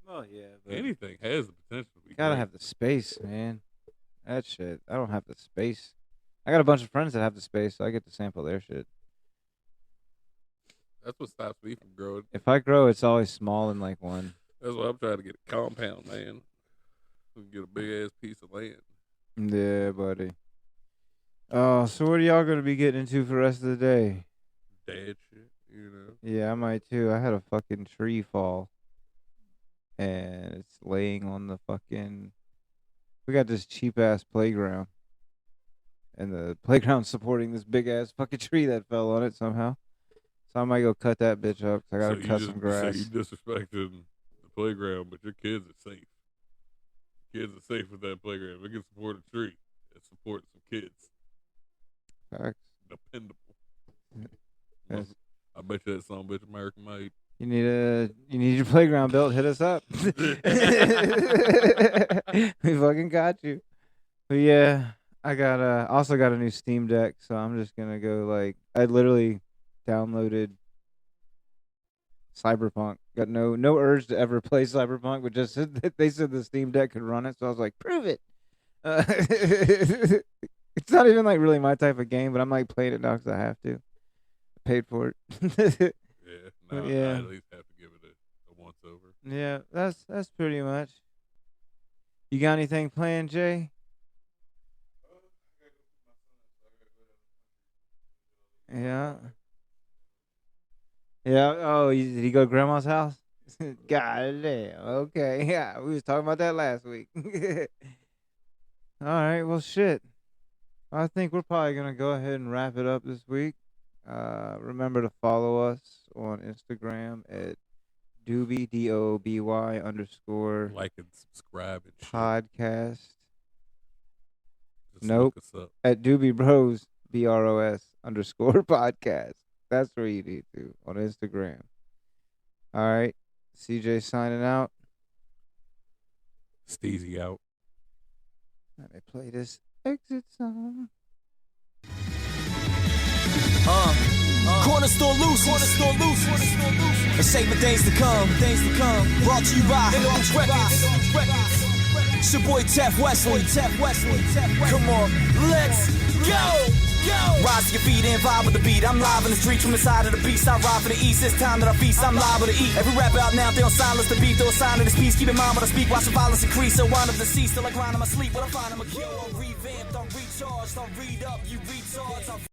Oh yeah, anything has the potential to be. Gotta have the space, man. That shit. I don't have the space. I got a bunch of friends that have the space, so I get to sample their shit. That's what stops me from growing. If I grow, it's always small in like one. That's why I'm trying to get a compound, man. Get a big ass piece of land. Yeah, buddy. Oh, so what are y'all gonna be getting into for the rest of the day? Dad shit, you know. Yeah, I might too. I had a fucking tree fall, and it's laying on the fucking. We got this cheap ass playground, and the playground's supporting this big ass fucking tree that fell on it somehow. So I might go cut that bitch up. I gotta cut some grass. So you disrespecting the playground, but your kids are safe. Kids are safe with that playground. It can support a tree. It supports some kids. Facts. Dependable. Yes. I bet you that song, bitch, American Made. You need your playground built. Hit us up. We fucking got you. But yeah, I also got a new Steam Deck, so I'm just gonna go like I literally downloaded Cyberpunk. Got no urge to ever play Cyberpunk, but just they said the Steam Deck could run it, so I was like, prove it. It's not even like really my type of game, but I'm like playing it now because I have to. I paid for it. I at least have to give it a once over. Yeah, that's pretty much. You got anything planned, Jay? Yeah. Yeah. Oh, did he go to Grandma's house? God damn. Okay. Yeah, we was talking about that last week. All right. Well, shit. I think we're probably gonna go ahead and wrap it up this week. Remember to follow us on Instagram at Doobie DOBY _ like and subscribe and shit. podcast. Just nope. Look us up. At Doobie Bros BROS _ podcast. That's where you need to on Instagram. All right. CJ signing out. Steezy out. Let me play this exit song. Corner store loose, and saving things to come, Brought to you by Records. It's your boy Tef Wesley. Come on, let's go. Rise to your feet and vibe with the beat. I'm live in the streets from the side of the beast. I ride for the east. It's time that I feast. I'm liable to eat. Every rapper out now, they don't silence the beat. They'll sign of this piece. Keep in mind what I speak. Watch the violence increase. So wind up the sea. Still like grind in my sleep. What I find, I'm a cure. I'm revamped. I'm recharged. I'm read up. You retards.